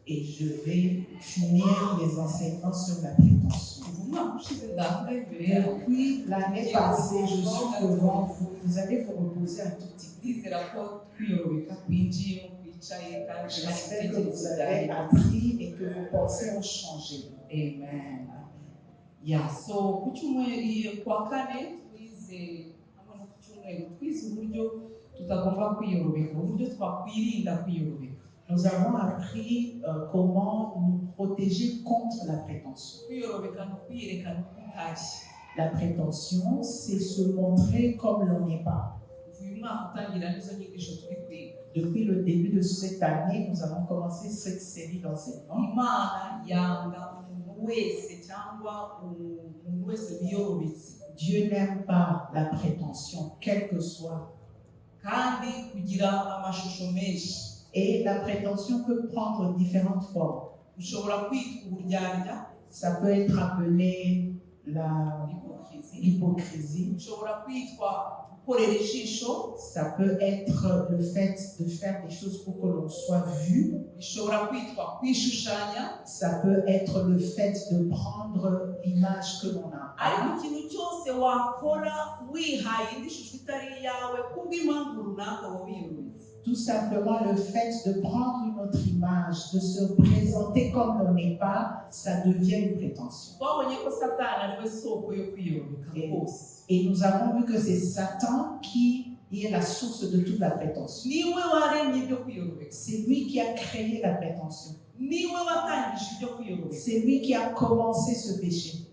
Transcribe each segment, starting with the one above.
Et je vais finir les enseignements sur la prétention. Depuis l'année passée, je suis devant vous. Vous allez vous reposer un tout petit peu. J'espère que vous avez appris et que vos pensées ont changé. Amen. Yeah, so kwa kane twize uburyo tutagomba kwiyorobeka, uburyo twakwirinda kwiyorobeka. Nous avons appris comment nous protéger contre la prétention. La prétention, c'est se montrer comme l'on n'est pas. Depuis le début de cette année, nous avons commencé cette série d'enseignements. Dieu n'aime pas la prétention, quelle que soit. Et la prétention peut prendre différentes formes. Ça peut être appelé l'hypocrisie. Ça peut être le fait de faire des choses pour que l'on soit vu. Ça peut être le fait de prendre l'image que l'on a. Tout simplement le fait de prendre une autre image, de se présenter comme l'on n'est pas, ça devient une prétention. Et nous avons vu que c'est Satan qui est la source de toute la prétention. C'est lui qui a créé la prétention. C'est lui qui a commencé ce péché.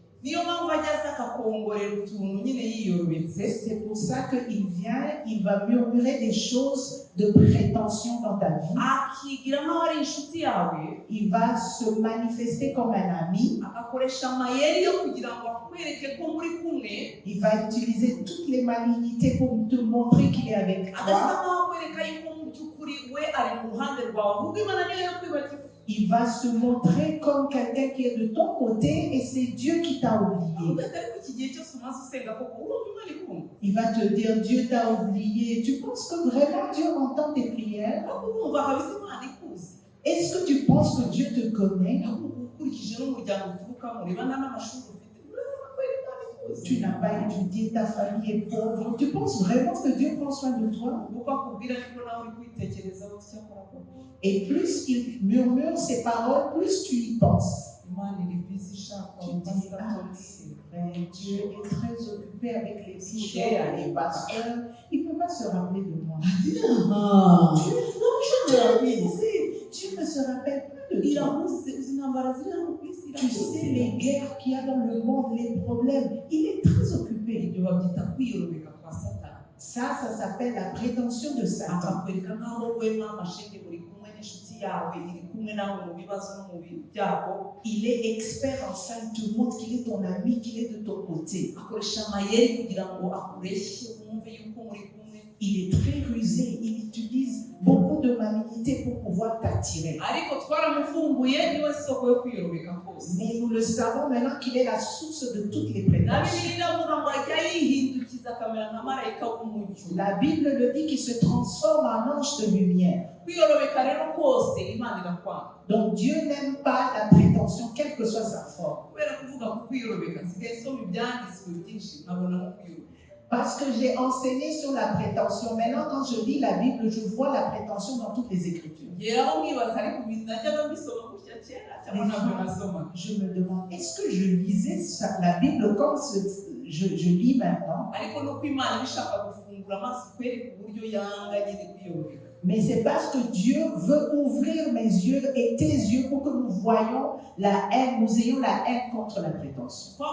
C'est pour ça qu'il vient, il va murmurer des choses de prétention dans ta vie. Il va se manifester comme un ami. Il va utiliser toutes les malinités pour te montrer qu'il est avec toi. Il va se montrer comme quelqu'un qui est de ton côté et c'est Dieu qui t'a oublié. Il va te dire Dieu t'a oublié. Tu penses que vraiment Dieu entend tes prières? Est-ce que tu penses que Dieu te connaît? Tu n'as pas étudié, ta famille est pauvre. Tu penses vraiment que Dieu prend soin de toi? Et plus il murmure ces paroles, plus tu y penses. Tu dis, ah, c'est vrai, Dieu est très occupé avec les psychés, les pasteurs. Il ne peut pas se rappeler de moi. Dieu ne se rappelle plus de toi. Tu sais les guerres qu'il y a dans le monde, les problèmes. Il est très occupé. Ça s'appelle la prétention de Satan. Il est expert en ça, il te montre qu'il est ton ami, qu'il est de ton côté. Il est très rusé, il utilise beaucoup de malignité pour pouvoir t'attirer. Mais nous le savons maintenant qu'il est la source de toutes les prétentions. La Bible le dit qu'il se transforme en ange de lumière. Donc Dieu n'aime pas la prétention, quelle que soit sa forme. Parce que j'ai enseigné sur la prétention. Maintenant, quand je lis la Bible, je vois la prétention dans toutes les Écritures. Je me demande, est-ce que je lisais la Bible comme je lis maintenant? Mais c'est parce que Dieu veut ouvrir mes yeux et tes yeux pour que nous voyions la haine, nous ayons la haine contre la prétention.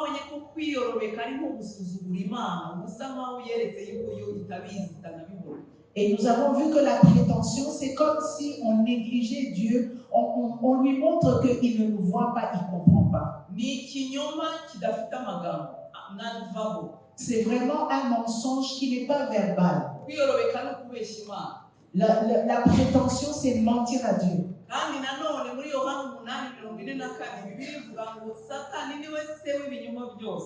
Et nous avons vu que la prétention, c'est comme si on négligeait Dieu, on lui montre qu'il ne nous voit pas, il ne comprend pas. C'est vraiment un mensonge qui n'est pas verbal. La prétention, c'est mentir à Dieu.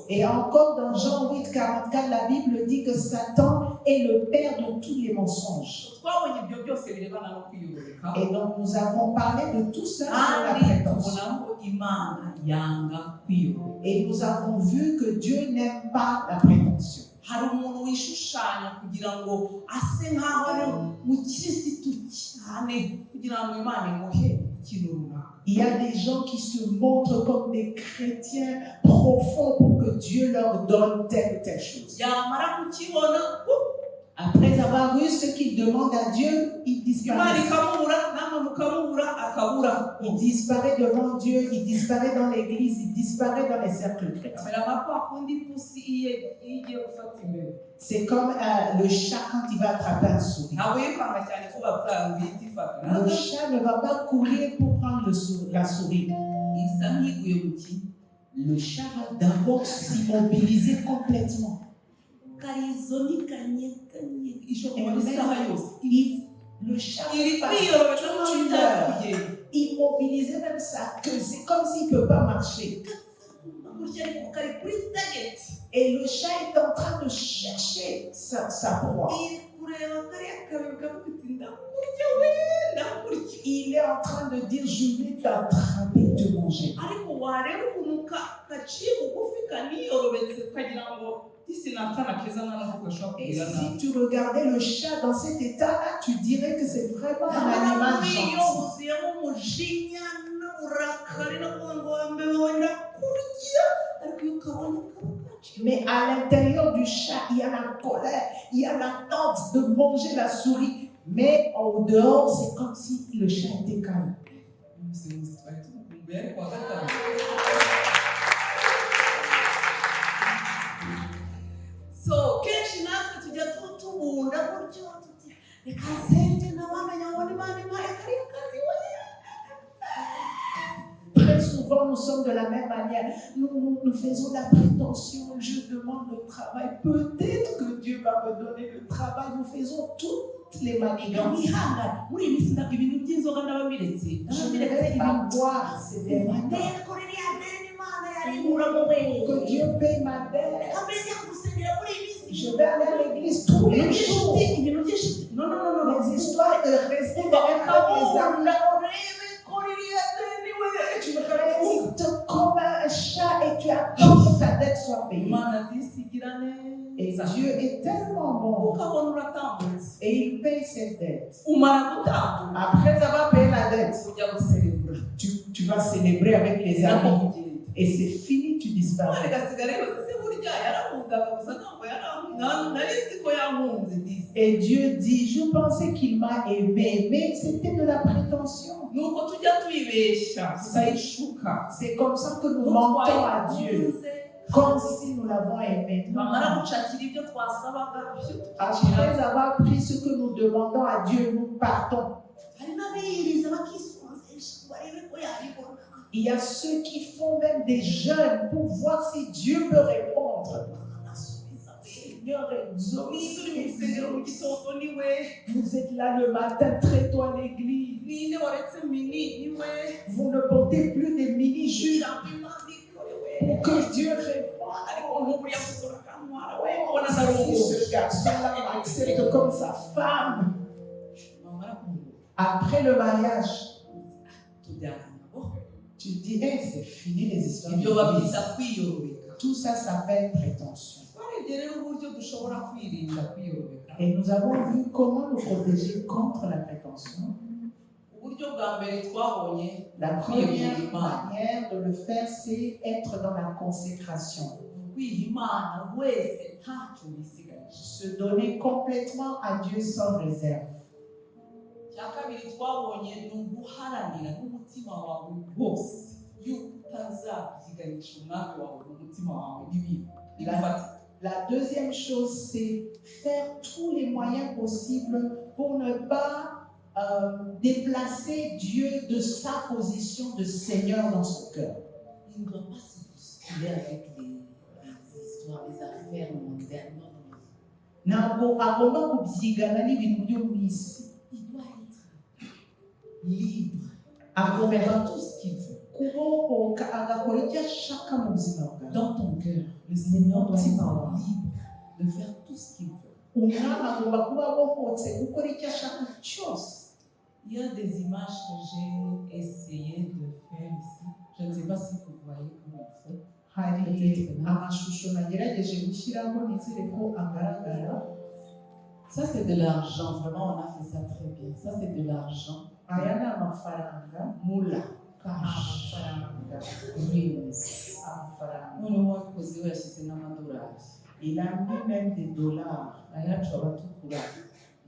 Et encore dans Jean 8, 44, la Bible dit que Satan est le père de tous les mensonges. twabonye ibyo byose birebana no kwiyorobeka Et donc nous avons parlé de tout ça sur la kandi prétention. tubona ko imana yanga kwiyorobeka. Et nous avons vu que Dieu n'aime pas la prétention. hari umuntu wishushanya kugira ngo ase nk'aho ari mukirisitu cyane kugira ngo imana imuhe ikintu runaka. Il y a des gens qui se montrent comme des chrétiens profonds pour que Dieu leur donne telle ou telle chose. yamara kukibona Après avoir eu ce qu'ils demandent à Dieu, il imana disparaît. ikamubura namwe mukamubura akabura. Il disparaît devant Dieu, il disparaît dans l'église, il disparaît dans les cercles chrétiens. amera nka kwa kundi ipusi iyo igiye gufata imbere C'est comme le chat quand il va attraper un souris. ntabwo yikanga cyane ko bakanga ihita ifata. Le chat ne va pas courir pour prendre la souris. isa nk'iguye mu kintu. Le chat va d'abord s'immobiliser complètement. karizo nikanyeganye ishobora kuba isaha yose. Le chat iri passe kwiyorobeka toute nk'aho une itazi heure, kugenda. immobiliser même sa queue. C'est comme s'il ne peut pas marcher. gutya ariko kari kuri target. Et le chat est en train de chercher sa proie. iri kureba kariya kabiri kavuga iti ndakurya we ndakurya. Il est en train de dire, je vais t'attraper, te manger. ariko wareba ukuntu kaciye bugufi kaniyorobetse kagira ngo isi ni akana keza nk'aho gashobora Et kugira nabi. si tu regardais le chat dans cet état-là, tu dirais que c'est vraiment un animal gentil. yuzuyemo umujinya n'uburakari no kuvuga ngo wambaye wenda kurya ariko iyo ukabona Mais à l'intérieur du chat, il y a la colère, il y a l'attente de manger la souris. Mais au dehors, c'est comme si le chat était calme. umusemuzi twari tumukumbuye ariko wa gatanu. So kenshi natwe tujya tubunda gutyo tuti reka nsenge ntawamenya ngo n'imana impaye kariya kazi we. Très souvent, nous sommes de la même manière. Nous faisons la prétention, je demande le travail. Peut-être que Dieu va me donner le travail. Nous faisons toutes les manigances. mwihangane muri iyi minsi ntabwo ibintu by'inzoga ndababiretse Je ne vais pas boire ces derniers temps. ko ririya deni n'imana yarinkura mu we. Que Dieu paye ma dette. reka mbere njya ku rusengero muri iyi minsi. Je vais aller à l'église tous les jours. ibintu byinshi no no no no Les histoires de rester derrière les amis. urebe ko ririya deni we. Tu restes comme un chat et tu attends que ta dette soit payée. imana disigira Et neza Dieu est tellement bon. ukabona uratambutse Et il paye ses dettes. umara gutambuka Après avoir payé la dette, ujya guserebura tu vas célébrer avec les nako amis. kugenda. Et c'est fini, tu disparais. gasigara yose se burya yaramungaga gusa ntabwo yaramungaga nari nzi ko yamunze disi. Et Dieu dit, je pensais qu'il m'a aimé, mais c'était de la prétention. nuko tujya tuyibeshya tukayishuka. C'est comme ça que nous mentons à Dieu, comme si nous l'avons aimé. bamara gucakira ibyo twasabaga Après avoir pris ce que nous demandons à Dieu, nous partons. hari n'abiyiriza bakisonzesha ngo barebe ko yabibona. Il y a ceux qui font même des jeûnes pour voir si Dieu peut répondre. Seigneur, vous êtes là le matin très tôt à l'église. Vous ne portez plus des mini-jupes pour que Dieu réponde. Si ce garçon-là m'accepte comme sa femme. Après le mariage, tu dis, hey, c'est fini les histoires. Tout ça s'appelle prétention. Et nous avons vu comment nous protéger contre la prétention. La première manière de le faire, c'est être dans la consécration. Se donner complètement à Dieu sans réserve. La deuxième chose, c'est faire tous les moyens possibles pour ne pas déplacer Dieu de sa position de Seigneur dans son cœur. Il ne doit pas se bousculer avec les histoires, les affaires mondaines. Il doit être libre à faire tout ce qu'il veut. Dans ton cœur, le Seigneur doit être libre de faire tout ce qu'il veut. umwana agomba kuba abohotse gukora icyo ashaka cyose. Il y a des images que j'ai essayé de faire ici. Je ne sais pas si vous voyez comme il faut. Hari amashusho nagerageje gushyiraho nizere ko agaragara. Ça, c'est de l'argent. Vraiment, on a fait ça très bien. Ça, c'est de l'argent. Aya ni amafaranga, Moula. amafaranga, Rings. amafaranga. Noneho wakoze wayashyize n'amadolari. Il a mis même des dollars. ayacu aba atukura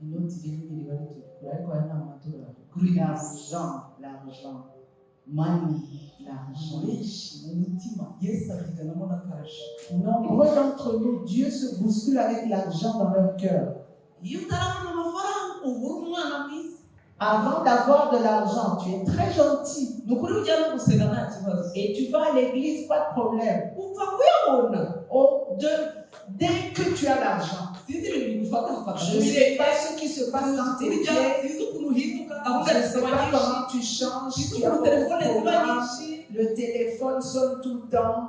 inoti rinini riba ritukura ariko aya ni amadolari. L'argent, Mani. l'argent. Benshi mu mutima Yesu abiganamo n'akarashi. Nombreux d'entre nous, Dieu se bouscule avec l'argent dans leur cœur. Iyo utarabona amafaranga uba uri umwana mwiza. Avant d'avoir de l'argent, tu es très gentil. Ni ukuri ujya no gusenga nta kibazo. Et tu vas à l'église, pas de problème. Upfa kuyabona. Dès que tu as l'argent, Sinzi ibintu bigufatafata. je ne sais pas ce qui se passe dans tes pieds. Sinzi ukuntu uhinduka gahunda Je ne sais zisaba pas nyinshi. comment tu changes. Sinzi Tu as ukuntu beaucoup de telefone ziba programmes. nyinshi. Le téléphone sonne tout le temps.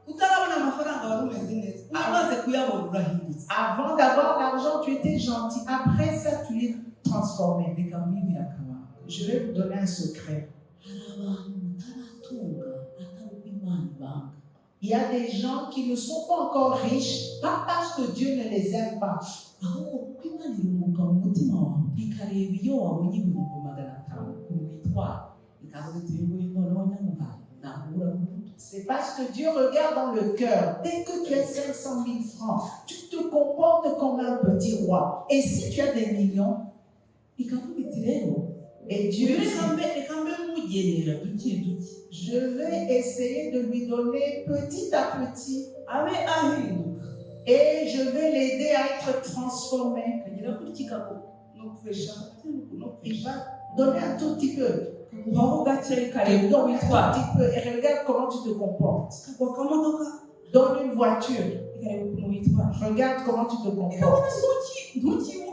Utarabona amafaranga wari umeze neza. Umaze kuyabona urahindutse. Avant d'avoir l'argent, tu étais gentil. Après ça, tu es transformé. Reka mwibire akabanga. Je vais vous donner un secret. Hari abantu mutaratunga atari uko Imana ibanga. Il y a des gens qui ne sont pas encore riches, pas parce que Dieu ne les aime pas. Ahubwo kuko Imana irunguka mu mutima wawe ikareba iyo wabonye ibihumbi 500 ukuntu witwara ikavuga iti uyu nguyu noneho nyamuhaye ntabura guto. C'est parce que Dieu regarde dans le cœur. Dès que tu as 500 000 francs, tu te comportes comme un petit roi. Et si tu as des millions, Ikavuga iti rero et Dieu dit, reka mbe mugenera duke duke je vais essayer de lui donner petit à petit abe ahinduka et je vais l'aider à être transformé. kagira kuri kikago no kwesha no Il va donner un tout petit peu. kubaho gake Et kareba uko donne un witwara tout petit peu et regarde comment tu te comportes. kagwa akamodoka Donne une voiture. ikareba ukuntu witwara Regarde comment tu te ikabona comportes. ntuki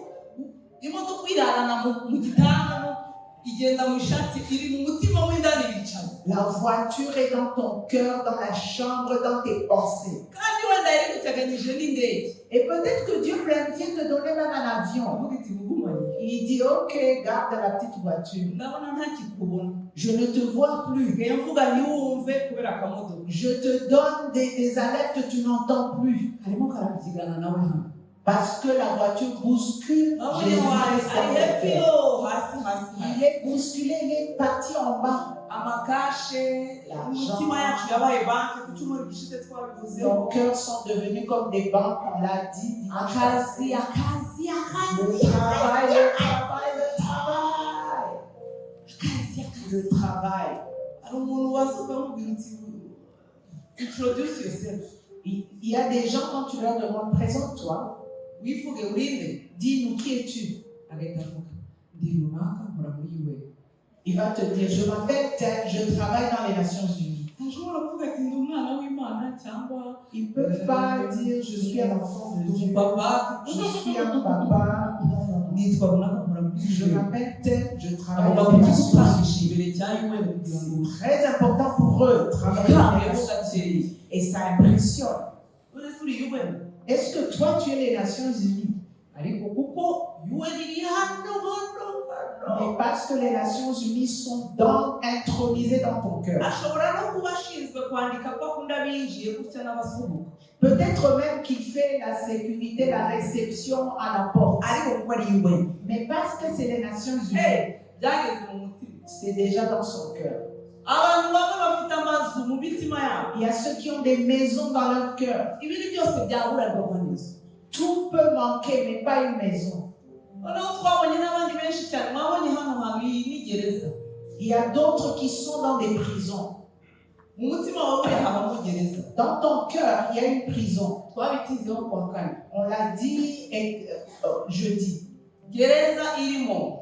imodoka irarana mu gitanda igenda mu ishati iri mu mutima w'indani yicaye. La voiture est dans ton cœur, dans la chambre, dans tes pensées. kandi wenda yari guteganyije n'indege. Et peut-être que Dieu planifie te donner même un avion. avuga iti mugumanye Il dit, ok, garde la petite voiture. ndabona ntakikubona Je ne te vois plus. sigaye mvuga ntiwumve kubera akamodoka. Je te donne des alertes que tu n'entends plus. harimo karabyigana nawe hano. Parce que la voiture bouscule. Jésus Il est bousculé, il est parti en bas. amakashe umutima yacu yabaye banki ku cyumweru gishize twabivuzeho. Nos cœurs sont devenus comme des banques, on l'a dit. akazi Le travail, le travail, le travail. Le travail. hari umuntu waza ukamubwira uti introduce yourself. Il y a des gens, quand tu leur demandes, présente-toi, wivuge urinde dis-nous qui es-tu. agahita avuga ndi runaka nkora muri UN. Il va te dire, je m'appelle tel, je travaille dans les Nations Unies. ntashobora kuvuga ati ndi umwana w'Imana cyangwa Ils ne peuvent pas dire, je suis un enfant de Dieu, umupapa je suis un papa. nitwa runaka nkora muri Je UN. m'appelle tel, je travaille agomba dans les Nations Unies. kugigutangisha imbere cya UN kugira ngo Très important pour eux, travailler dans les ukambeho Nations gakeya. Unies. Et ça impressionne. uretse uri UN Est-ce que toi, tu es les Nations Unies? ariko kuko UN iri hano hano. Mais parce que les Nations Unies sont intronisées dans ton cœur. ashobora no kuba ashinzwe kwandika ko akunda abinjiye gutya n'abasohoka. Peut-être même qu'il fait la sécurité, la réception à la porte. ariko kuko ari UN Mais parce que c'est les Nations Unies, byageze mu mutima. c'est déjà dans son cœur. abantu bamwe bafite amazu mu mitima yabo. Il y a ceux qui ont des maisons dans leur cœur. ibintu byose byaburarwa neza. Tout peut manquer, mais pas une maison. noneho twabonye n'abandi benshi cyane mwabonye hano hantu iyi ni gereza. Il y a d'autres qui sont dans des prisons. mu mutima wawe habamo gereza. Dans ton cœur, il y a une prison. twabitizeho kuwa kane. On l'a dit jeudi. gereza irimo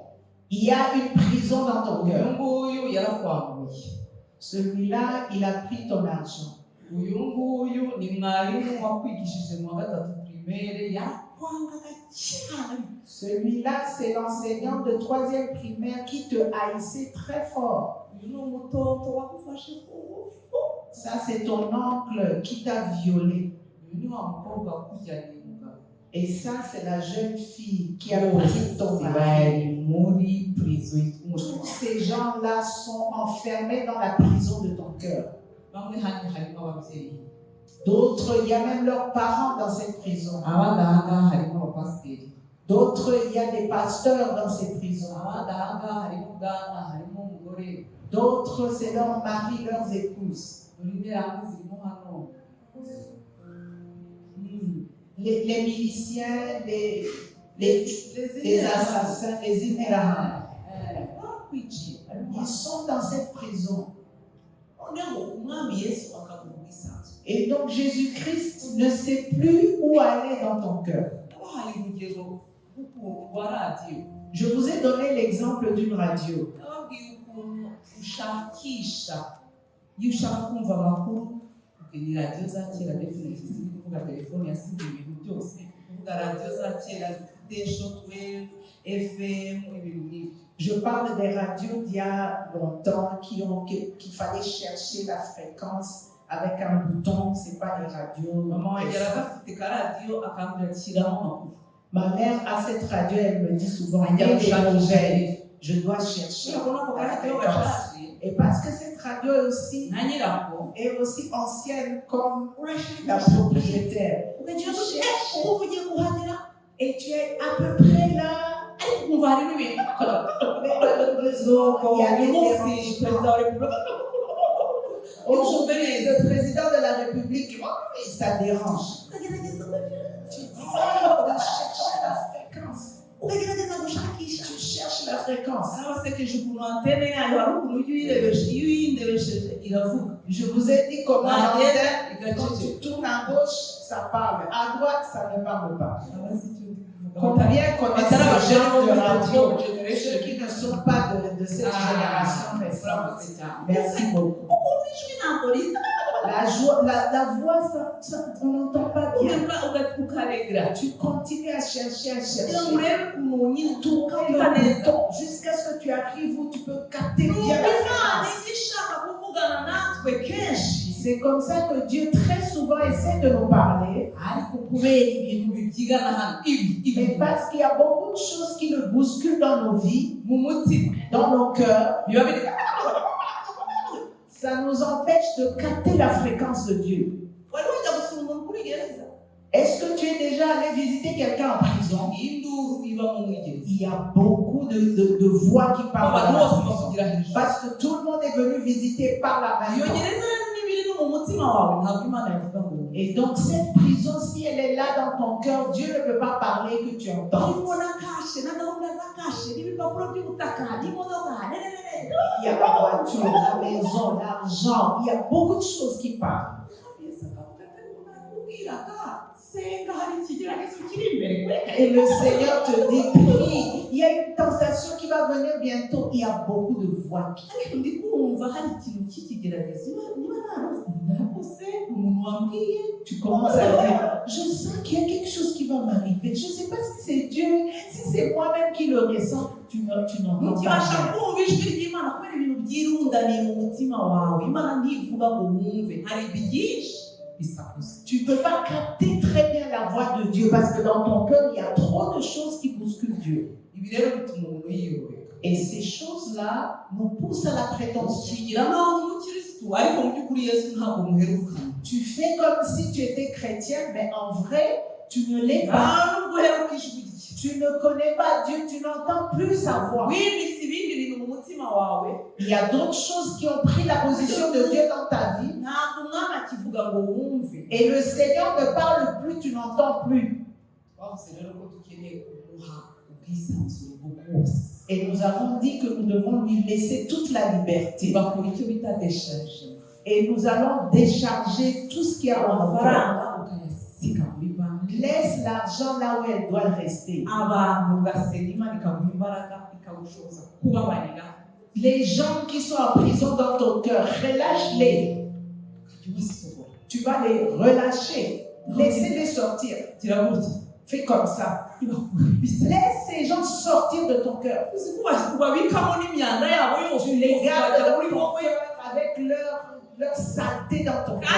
Il y a une prison dans ton uyu cœur. nguyu yarakwambuye. Celui-là, il a pris ton argent. uyu nguyu ni mwarimu wakwigishije mu wa gatatu primaire yakwangaga cyane. Celui-là, c'est l'enseignant de 3e primaire qui te haïssait très fort. uyu ni umutoto wagufashe ku ngufu. Ça, c'est ton oncle qui t'a violé. uyu ni wa mukobwa wakujyaniye umugabo. Et ça, c'est la jeune fille qui a pris ton mari. bari muri prison Tous y'umutima ces gens-là sont enfermés dans la prison de ton cœur. bamwe hano harimo ababyeyi D'autres, il y a même leurs parents dans cette prison. abandi ahangaha harimo abapasiteri D'autres, il y a des pasteurs dans ces prisons. abandi ahangaha harimo bwana harimo umugore D'autres, c'est leurs maris, leurs épouses. buri nterahamwe zirimo hano Les miliciens, les assassins, les Interahamwe. bakwiciye Ils sont dans cette prison. noneho umwami yesu akaguha ubwisanzure Et donc Jésus-Christ ne sait plus où aller dans ton cœur. nabahaye urugero rwa radiyo Je vous ai donné l'exemple d'une radio. nababwiye ukuntu ushakisha iyo ushaka kumva amakuru ni radiyo za kera definitely ziri kuvuga telefone yasigaye ibintu byose kuvuga radiyo za kera zifite shortwave fm ibintu nk'ibyo. Je parle des radios d'il y a longtemps qu'il fallait chercher la fréquence avec un bouton. C'est pas les radios. mama wanjye aragafite ka radiyo akambwira ashyiraho amakuru. Ma mère a cette radio, elle me dit souvent, il y a des nouvelles. Je dois chercher la fréquence. Et parce que cette radio est aussi ancienne comme la propriétaire. Et tu es à peu près là. Mais malheureusement, il y a des dérangements. Aujourd'hui, le président de la République, ça dérange. Tu cherches la fréquence. Je vous ai dit comment l'antenne, quand tu tournes à gauche, ça parle. À droite, ça ne parle pas. Combien connaissent les gens de radio, ceux qui ne sont pas de cette génération récente? Merci beaucoup. La voix, on n'entend pas bien. Tu continues à chercher. Tourner le bouton jusqu'à ce que tu arrives où tu peux capter bien la fréquence. C'est comme ça que Dieu très souvent essaie de nous parler. Mais parce qu'il y a beaucoup de choses qui nous bousculent dans nos vies, dans nos cœurs, ça nous empêche de capter la fréquence de Dieu. Est-ce que tu es déjà allé visiter quelqu'un en prison? Il y a beaucoup de voix qui parlent dans la prison. Parce que tout le monde est venu visiter par la main. Et donc cette prison, si elle est là dans ton cœur, Dieu ne peut pas parler que tu entends. Il y a la voiture, la maison, l'argent, il y a beaucoup de choses qui parlent. Et le Seigneur te dit, prie, il y a une tentation qui va venir bientôt. Il y a beaucoup de voix qui tu commences à dire, je sens qu'il y a quelque chose qui va m'arriver. Je ne sais pas si c'est Dieu, si c'est moi-même qui le ressens. Tu n'entends pas. Tu ne peux pas capter très bien la voix de Dieu parce que dans ton cœur, il y a trop de choses qui bousculent Dieu. Et ces choses-là nous poussent à la prétention. Tu fais comme si tu étais chrétien, mais en vrai, tu ne l'es pas. Tu ne connais pas Dieu, tu n'entends plus sa voix. Il y a d'autres choses qui ont pris la position de Dieu dans ta vie. Et le Seigneur ne parle plus, tu n'entends plus. Et nous avons dit que nous devons lui laisser toute la liberté. Et nous allons décharger tout ce qui est en nos cœurs. Laisse l'argent là où elle doit rester. Les gens qui sont en prison dans ton cœur, relâche-les. Tu vas les relâcher. Laissez-les sortir. Fais comme ça. Laisse ces gens sortir de ton cœur. Tu les gardes dans ton cœur avec leur saleté dans ton cœur.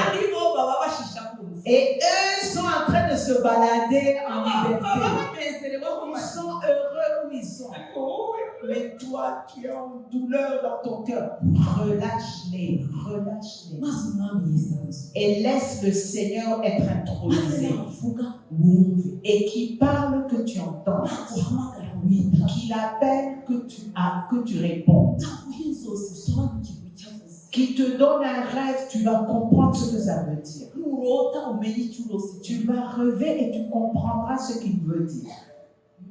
Et eux sont en train de se balader en liberté. banezerewe aho Ils bari. sont heureux où ils sont. Ariko wowe Mais toi, tu es en douleur dans ton cœur. Relâche-les, relâche-les. maze umwami yisanzure. Et laisse le Seigneur être maze intronisé. navuga wumve, Et qu'il parle que tu entends. naguhamagara witaba, Qu'il appelle que tu réponds. naguha inzozi usobanukirwe icyo avuze. Qu'il te donne un rêve, tu vas comprendre ce que ça veut dire. nurota umenye icyo urose. Tu vas rêver et tu comprendras ce qu'il veut dire.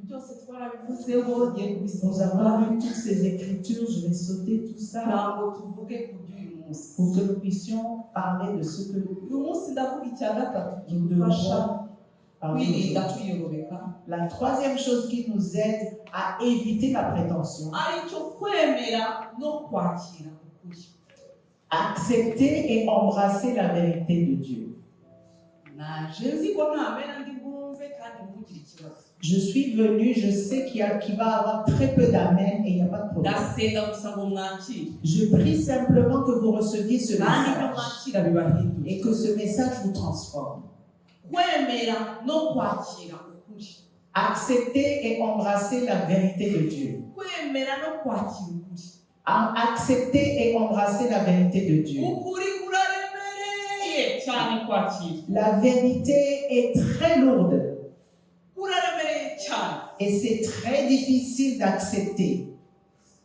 byose twarabivuzeho ngiye Nous avons kubisoma lu toutes ces écritures, je vais sauter tout ça kugira ngo tuvuge ku by'uyu munsi. pour que nous puissions parler de ce que uyu munsi ndavuga icya gatatu nous kidufasha devons parler kwirinda aujourd'hui. twiyorobeka, La troisième chose qui nous aide à éviter la prétention, ari cyo kwemera no kwakira ukuri. accepter et embrasser la vérité de Dieu. naje nzi ko ntamena ndi bwumve kandi ntugire ikibazo. Je suis venue, je sais qu'il va y avoir très peu d'amen et il n'y a pas de problème. ndasenga gusa ngo mwakire, Je prie simplement que vous receviez ce kandi ibyo message mwakira bibahindura. et que ce message vous transforme. kwemera no kwakira ukuri. Accepter et embrasser la vérité de Dieu. kwemera no kwakira ukuri. Accepter et embrasser la vérité de Dieu. ukuri kuraremereye cyane kwakira. La vérité est très lourde kuraremereye cyane. et c'est très difficile d'accepter.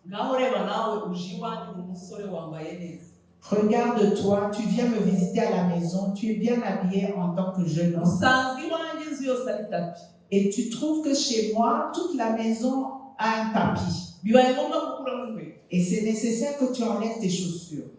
ngaho reba nawe uje iwanjye uri umusore wambaye neza. Regarde-toi, tu viens me visiter à la maison, tu es bien habillé en tant que jeune homme usanze iwanjye inzu yose ari tapi. et tu trouves que chez moi, toute la maison a un tapis. bibaye ngombwa gukuramo inkweto. Et c'est nécessaire que tu enlèves tes chaussures.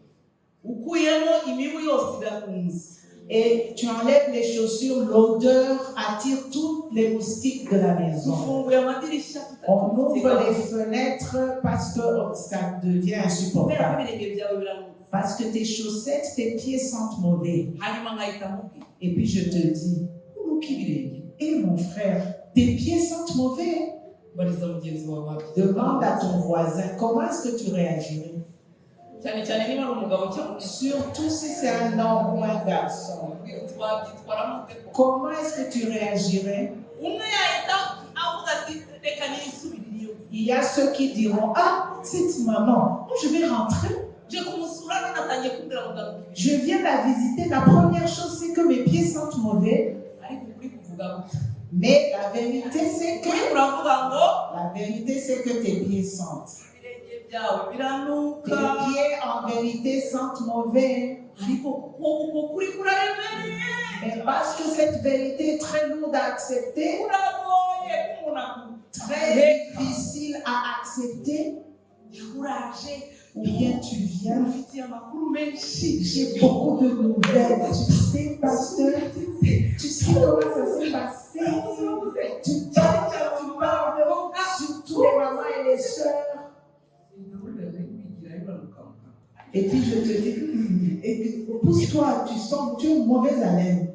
ukuyemo imibu yose irakunze. Et tu enlèves les chaussures, l'odeur attire tous les moustiques de la maison. dufunguye amadirishya On ouvre les fenêtres parce que ça devient kubera ko insupportable. ibirenge byawe biramutse. Parce que tes chaussettes, tes pieds sentent mauvais. hanyuma nkahita mubwira Et puis je te dis, uruka ibirenge. mon frère, tes pieds sentent mauvais. bariza mugenzi wawe wapi. Demande à ton voisin, comment est-ce que tu réagirais? cyane cyane niba ari umugabo cyangwa Surtout si c'est un homme ou un garçon. twabyitwaramo ute ko. Comment est-ce que tu réagirais? umwe yahita avuga ati reka nisubirire iyo. Il y a ceux qui diront, ah, cette maman, je vais rentrer. je kumusura none atangiye kumbwira ngo ndaruka ibirenge. Je viens la visiter. La première chose, c'est que mes pieds sentent mauvais. ariko ukuri kuvuga gutya. Mais la vérité, c'est que ukuri kuravuga ngo la vérité, c'est que tes pieds sentent. ibirenge byawe biranuka. Tes pieds, en vérité, sentent mauvais. ariko uko kuri kuraremereye. Mais parce que cette vérité est très lourde à accepter, uragoye k'umuntu akunda. très difficile à accepter, yakuraje ou bien tu viens, ufitiye amakuru menshi. j'ai beaucoup de nouvelles. Tu sais, pasteur, tu sais comment ça s'est passé. Tu parles, surtout les mamans et les sœurs. Et puis je te dis, et puis, pousse-toi, tu es une mauvaise haleine.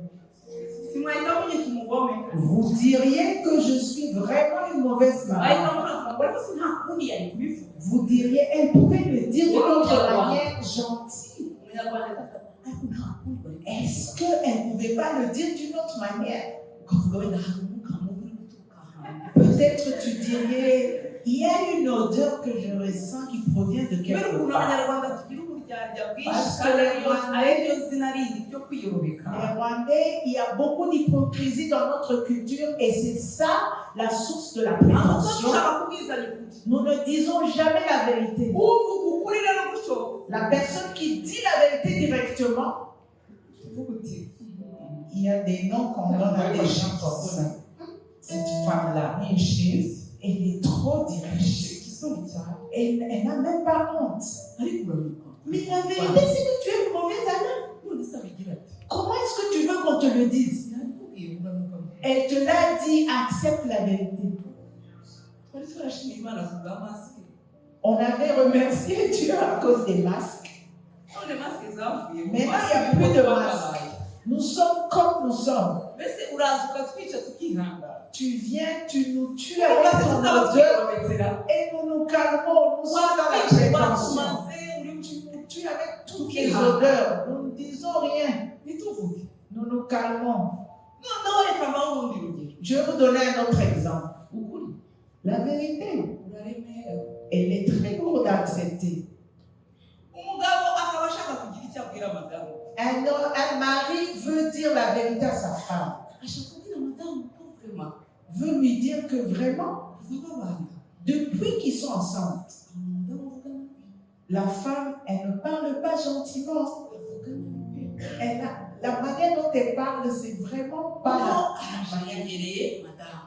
simwahita munyita umugome. Vous diriez que je suis vraiment une mauvaise ahita maman. munavuga ngo ariko si nta kundi yari kubivuga. Vous diriez, elle pouvait le dire d'une autre manière gentille. umunyarwanda akavuga ariko nta kundi bari. Est-ce qu'elle ne pouvait pas le dire d'une autre manière? ukavuga wenda hari umwuka mubi uri guturuka ahantu. Peut-être tu dirais, il y a une odeur que je ressens qui provient de kubera quelque ukuntu part. abanyarwanda tugira uburyarya bwinshi Parce que kandi les ari ryo zina rindi ryo kwiyubika. Les Rwandais, il y a beaucoup d'hypocrisie dans notre culture et c'est ça la source de la ahubwo prétention. dushaka kubwizanya ukuri. Nous ne disons jamais la vérité. uvuga ukuri rero gutyo La personne qui dit la vérité directement, uvuga uti il y a des noms qu'on donne à des gens comme ça. Cette femme-là, elle est trop dirigée. igisoni cyane Elle n'a même pas honte. ariko uranuka. Mais la vérité, c'est que tu es une mauvaise amie. none se abigira ati Comment est-ce que tu veux qu'on te le dise? yarikubwiye uranuka. Elle te l'a dit, accepte la vérité. twari twarashimiye imana ku bwa masike. On avait remercié Dieu à cause des masques. none masike zavuye. Mais là, il n'y a plus de masques. Nous sommes comme nous sommes. mbese uraza ukatwica tukihangana. Tu viens, tu nous tues avec ton odeur et nous nous calmons. Nous sommes dans la prévention. Tu nous tues avec toutes les odeurs. Nous ne disons rien. Nous nous calmons. noneho reka mbaho urundi rugero. Je vais vous donner un autre exemple. Ukuri La vérité, uraremerewe. elle est très lourde à accepter. Umugabo akaba ashaka kugira icyo abwira madamu. Un mari veut dire la vérité à sa femme. Ashaka kubwira madamu ko vraiment Veut lui dire que vraiment, kuva babana depuis qu'ils sont ensemble, umugabo avuga nabi. la femme, elle ne parle pas gentiment. Avuga nabi. La manière dont elle parle, c'est vraiment pas la Noneho arajegereye madamu.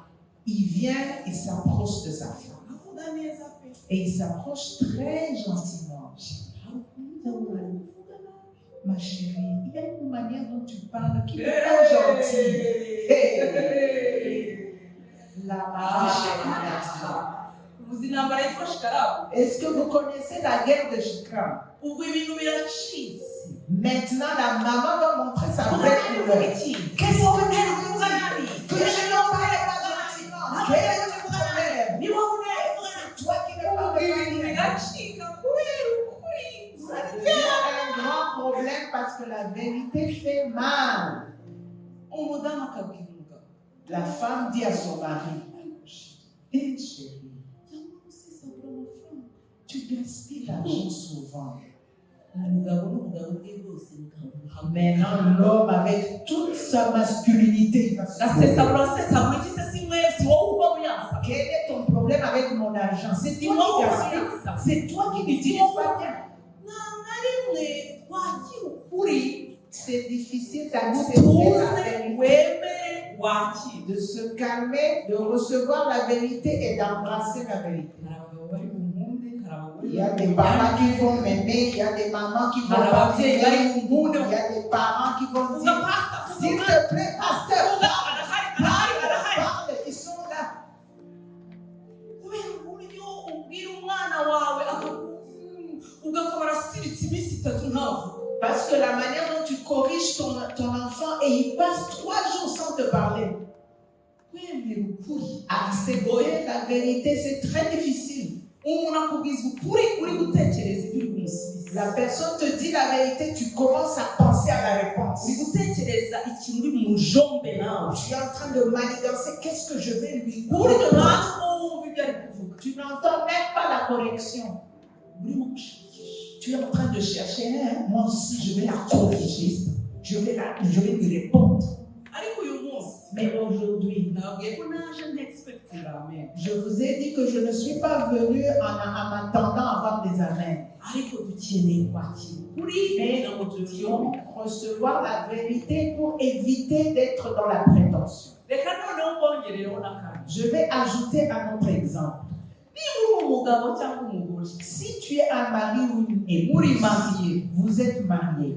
Il vient, il s'approche de sa femme. Avuga neza pe. Et il s'approche très gentiment. Ma chérie, il y a une manière dont tu parles qui n'est pas gentille. La chérie. Muzi intambara yitwa shikarabu. Est-ce que vous connaissez la guerre de Shikram? Ubwo ibintu biracitse. Maintenant, la maman va montrer sa vraie couleur. Qu'est-ce que tu dis? Que je n'en parle pas gentiment. Quel est le problème? C'est toi qui ne parles pas gentiment. Ça devient un grand problème parce que la vérité fait mal. Umudamu akabwira umugabo. La femme dit à son mari, hé chérie, tu gaspilles l'argent souvent. Maintenant, l'homme avec toute sa masculinité, il va se dire, quel est ton problème avec mon argent? C'est toi qui gaspilles. C'est toi qui n'utilises pas bien. C'est difficile d'accepter la vérité, de se calmer, de recevoir la vérité et d'embrasser la vérité. Il y a des papas qui vont m'aimer, il y a des mamans qui vont m'aimer, il y a des parents qui vont dire, s'il te plaît, pasteur, parle, ils sont là. Parce que la manière dont tu corriges ton enfant et il passe 3 jours sans te parler. Accepter la vérité, c'est très difficile. La personne te dit la vérité, tu commences à penser à la réponse. Tu es en train de manigancer, qu'est-ce que je vais lui dire? Tu n'entends même pas la correction. Tu es en train de chercher, hein? Moi aussi je vais la corriger. Je vais lui répondre. Mais aujourd'hui, je vous ai dit que je ne suis pas venue en m'attendant à avoir des amens. Mais nous devons recevoir la vérité pour éviter d'être dans la prétention. Je vais ajouter un autre exemple. Si tu es un mari ou une épouse, vous êtes marié.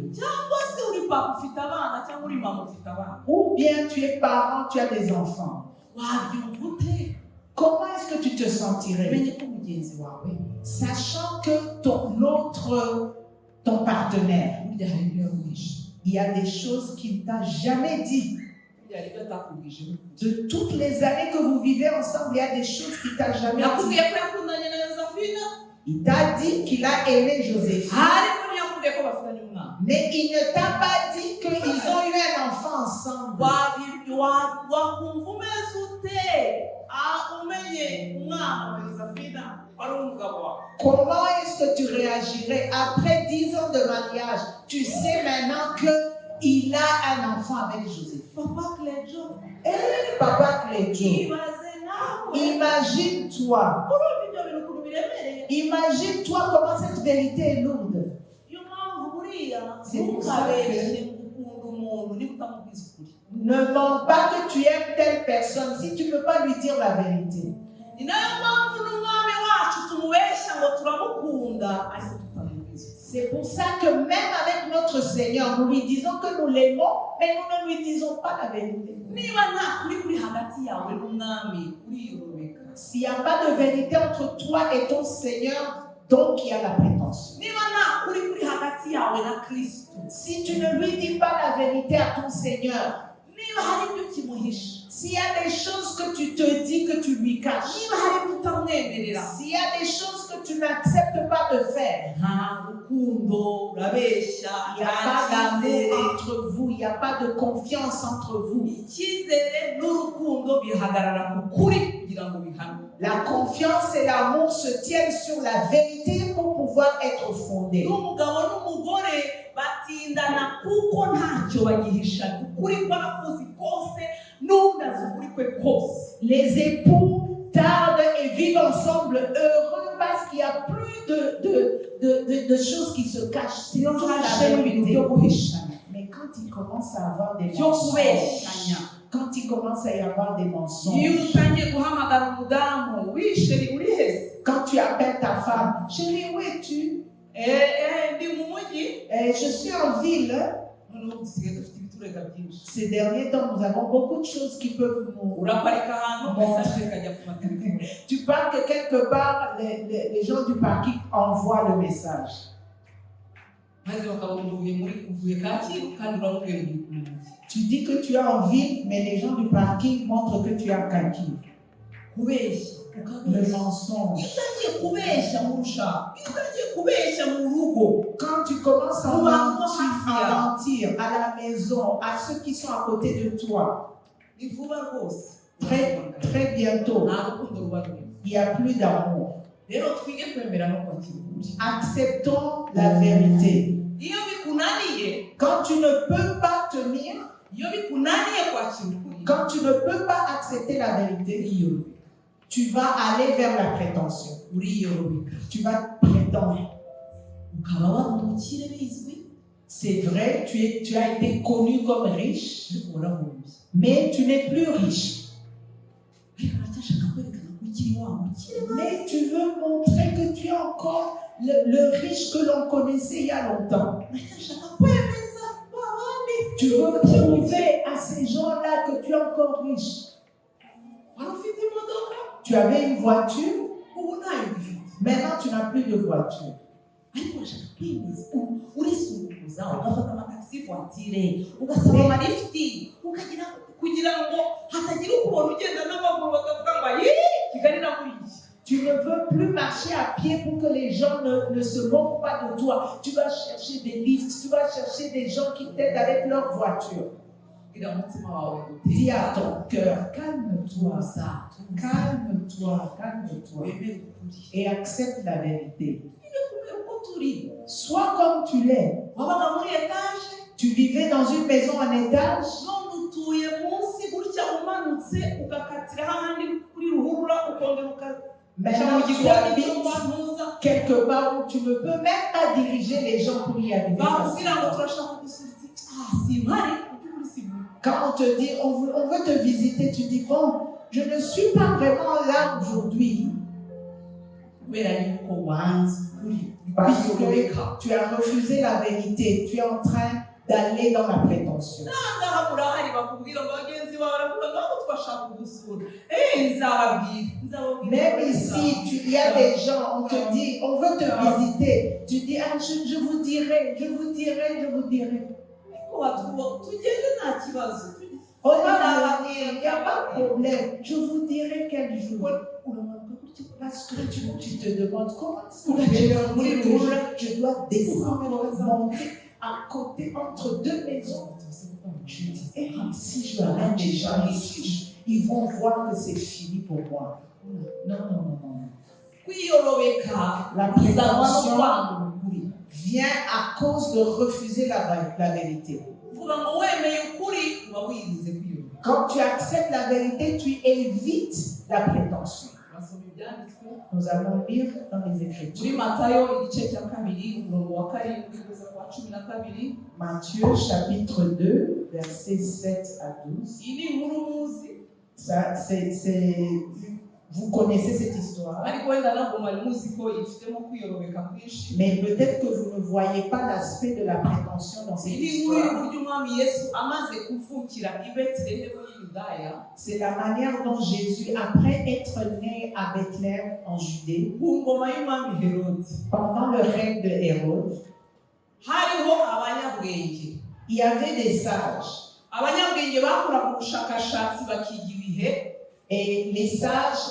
Ou bien tu es parent, tu as des enfants. Comment est-ce que tu te sentirais? Sachant que ton partenaire, il y a des choses qu'il ne t'a jamais dit. De toutes les années que vous vivez ensemble, il y a des choses qu'il ne t'a jamais dit. Il t'a dit qu'il a aimé Joséphine. Mais il ne t'a pas dit qu'ils ont eu un enfant ensemble. Comment est-ce que tu réagirais après 10 ans de mariage? Tu sais maintenant qu'il a un enfant avec Joséphine. Papa Clédio. Imagine-toi. Imagine-toi comment cette vérité est lourde. C'est pour ça que ne mens pas que tu aimes telle personne si tu ne peux pas lui dire la vérité. C'est pour ça que même avec notre Seigneur, nous lui disons que nous l'aimons, mais nous ne lui disons pas la vérité. S'il n'y a pas de vérité entre toi et ton Seigneur, donc il y a la prétention. Si tu ne lui dis pas la vérité à ton Seigneur, s'il y a des choses que tu te dis que tu lui caches, s'il y a des choses que tu n'acceptes pas de faire, rukundo urabeshya Il n'y a pas d'amour entre vous, il n'y a pas de confiance entre vous. icyizere n'urukundo bihagarara ku kuri kugira ngo bihamye. La confiance et l'amour se tiennent sur la vérité pour pouvoir être fondés. n'umugabo n'umugore batindana kuko ntacyo bagihishanya, ukuri kw'abakozi kose n'unazi ukuri kwe kose. Les époux tardent et vivent ensemble heureux parce qu'il n'y a plus de choses qui se cachent. Iyo Tout haraje est ibintu vérité. byo guhishanya, Mais quand il commence à avoir des byo mensonges, kubeshyanya, quand il commence à y avoir des iyo mensonges, utangiye guhamagara umudamu wisheri uri hese, quand tu appelles ta femme, chérie, où es-tu? ndi mu mujyi, Je suis en ville. noneho dusigaye dufite ibiturega byinshi. Ces derniers temps, nous avons beaucoup de choses qui peuvent nous... uraparika ahantu mesaje ikajya ku matelefone, Tu parles que quelque part, les gens du parking envoient le message. maze bakabona uvuye Kacyiru kandi uramubwira uri mu mujyi. Tu dis que tu es en ville, mais les gens du parking montrent que tu es à Kaki. kubeshya Le ukabeshya, mensonge. iyo utangiye kubeshya mu rushako, iyo utangiye kubeshya mu rugo, Quand tu commences à Nous mentir à la maison, à ceux qui sont à côté de toi, ni vuba rwose très bientôt, nta rukundo ruba rurimo. il n'y a plus d'amour. rero twige kwemera no kwakira ukuri. Acceptons la vérité. iyo bikunaniye, Quand tu ne peux pas tenir, iyo bikunaniye kwakira ukuri, quand tu ne peux pas accepter la vérité, uriyorobeka, tu vas aller vers la prétention. uriyorobeka, Tu vas prétendre. ukaba waba umukire bizwi, C'est vrai, tu as été connu comme riche, ariko warahombye. mais tu n'es plus riche. ariko uracyashaka kwerekana ko ukiri wa mukire. Mais tu veux montrer que tu es encore le riche que l'on connaissait il y a longtemps. uracyashaka kwemeza ba bandi. Tu veux prouver à ces gens-là que tu es encore riche. wari ufite imodoka, Tu avais une voiture, ubu ntayo ufite, maintenant tu n'as plus de voiture. ariko urashaka kwemeza urisumbuza, ugafata amatagisi voitire, ugasaba amalifiti, kugira ngo hatagira ukubona ugenda n'amaguru bakavuga ngo ayi Kigali nakuriye. Tu ne veux plus marcher à pied pour que les gens ne se moquent pas de toi. Tu vas chercher des lifts, tu vas chercher des gens qui t'aident avec leur voiture. Dis à ton cœur, calme-toi, calme-toi, calme-toi et accepte la vérité. Sois comme tu l'es. Tu vivais dans une maison en étage. Maintenant, tu habites quelque part où tu ne peux même pas diriger les gens pour y arriver. Quand on te dit, on veut te visiter, tu dis, bon, je ne suis pas vraiment là aujourd'hui. Parce que tu as refusé la vérité. Tu es en train d'aller dans la prétention. Même ici, il y a des gens, on te dit, on veut te visiter. Tu dis, ah, je vous dirai, je vous dirai, je vous dirai. On va venir, il n'y a pas de problème. Je vous dirai quel jour. Parce que tu te demandes comment je vais leur dire que je dois descendre, monter à côté entre deux maisons. Je dis, si je ramène des gens ici, ils vont voir que c'est fini pour moi. Non. La prétention vient à cause de refuser la vérité. Quand tu acceptes la vérité, tu évites la prétention. Nous allons lire dans les Écritures. Matthieu chapitre 2, versets 7 à 12. Ça, vous connaissez cette histoire. Mais peut-être que vous ne voyez pas l'aspect de la prétention dans cette histoire. C'est la manière dont Jésus, après être né à Bethléem en Judée, pendant le règne de Hérode, il y avait des sages. Et les sages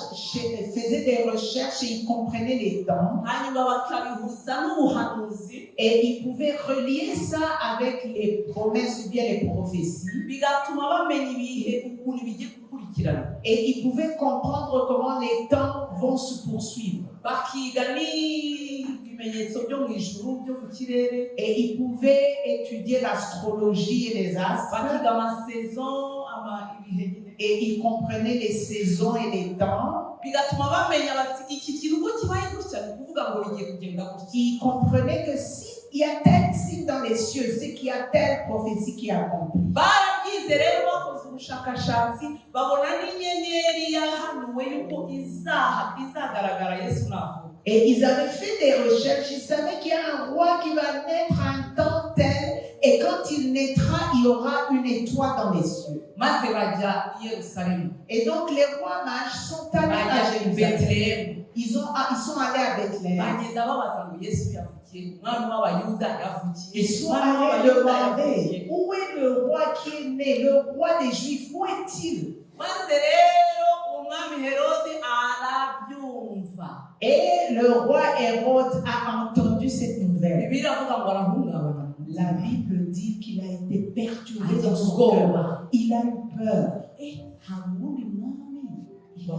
faisaient des recherches et ils comprenaient les temps. hanyuma bakabihuza n'ubuhanuzi Et ils pouvaient relier ça avec les promesses ou bien les prophéties. bigatuma bamenya ibihe ukuntu bigiye gukurikirana Et ils pouvaient comprendre comment les temps vont se poursuivre. bakiga n'ibimenyetso byo mu ijuru byo ku kirere Et ils pouvaient étudier l'astrologie et les astres. bakiga amasaison ibihe nyine Et ils comprenaient les saisons et les temps. bigatuma bamenya bati iki kintu uko kibaye gutya ni ukuvuga ngo bigiye kugenda gutya. Ils comprenaient que s'il y a tel signe dans les cieux, c'est qu'il y a telle prophétie qui est accomplie. barabyize rero bakoze ubushakashatsi babona n'inyenyeri yahanuwe yuko izagaragara Yesu navuga. Et ils avaient fait des recherches, ils savaient qu'il y a un roi qui va naître à un temps tel, et quand il naîtra, il y aura une étoile dans les cieux. maze bajya i Yerusalemu Et donc les rois mages sont allés à bajya i Jérusalem. Betelehemu Ils sont allés à Bethléem. bagenda babaza ngo Yesu yavukiye umwami w'abayuda yavukiye Ils sont umwami allés w'abayuda demander yavukiye. où est le roi qui est né, le roi des Juifs, où est-il? maze rero umwami Herode arabyumva Et le roi Hérode a entendu cette nouvelle. Bibiliya iravuga ngo arahungabana. La Bible dit qu'il a été perturbé dans son cœur. Il a eu peur. hari uwundi mwami Il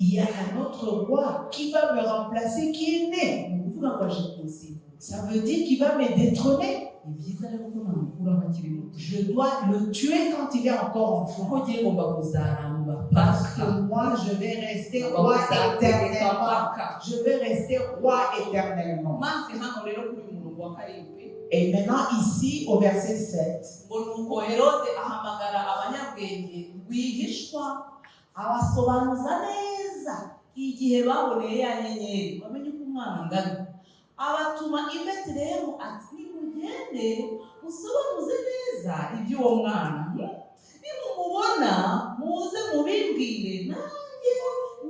il y a un autre roi qui va me remplacer, qui est né. ni ukuvuga ngo aje kunsimbura. Ça veut dire qu'il va me détrôner. ni byiza rero ko namukuraho akiri muto Je dois le tuer quand il est encore enfant. kuko ngiye ngomba kuzaramba Parce que paka moi, je vais rester roi éternellement. paka. Je vais rester roi éternellement. maze hano rero kuri uyu murongo wa karindwi Et maintenant, ici, au verset 7, ngo nuko Herode ahamagara abanyabwenge rwihishwa abasobanuza neza igihe baboneye ya nyenyeri bamenye uko umwana angana abatuma i Betelehemu ati nimugende musobanuze neza iby'uwo mwana nimumubona muze mubimbwire nanjye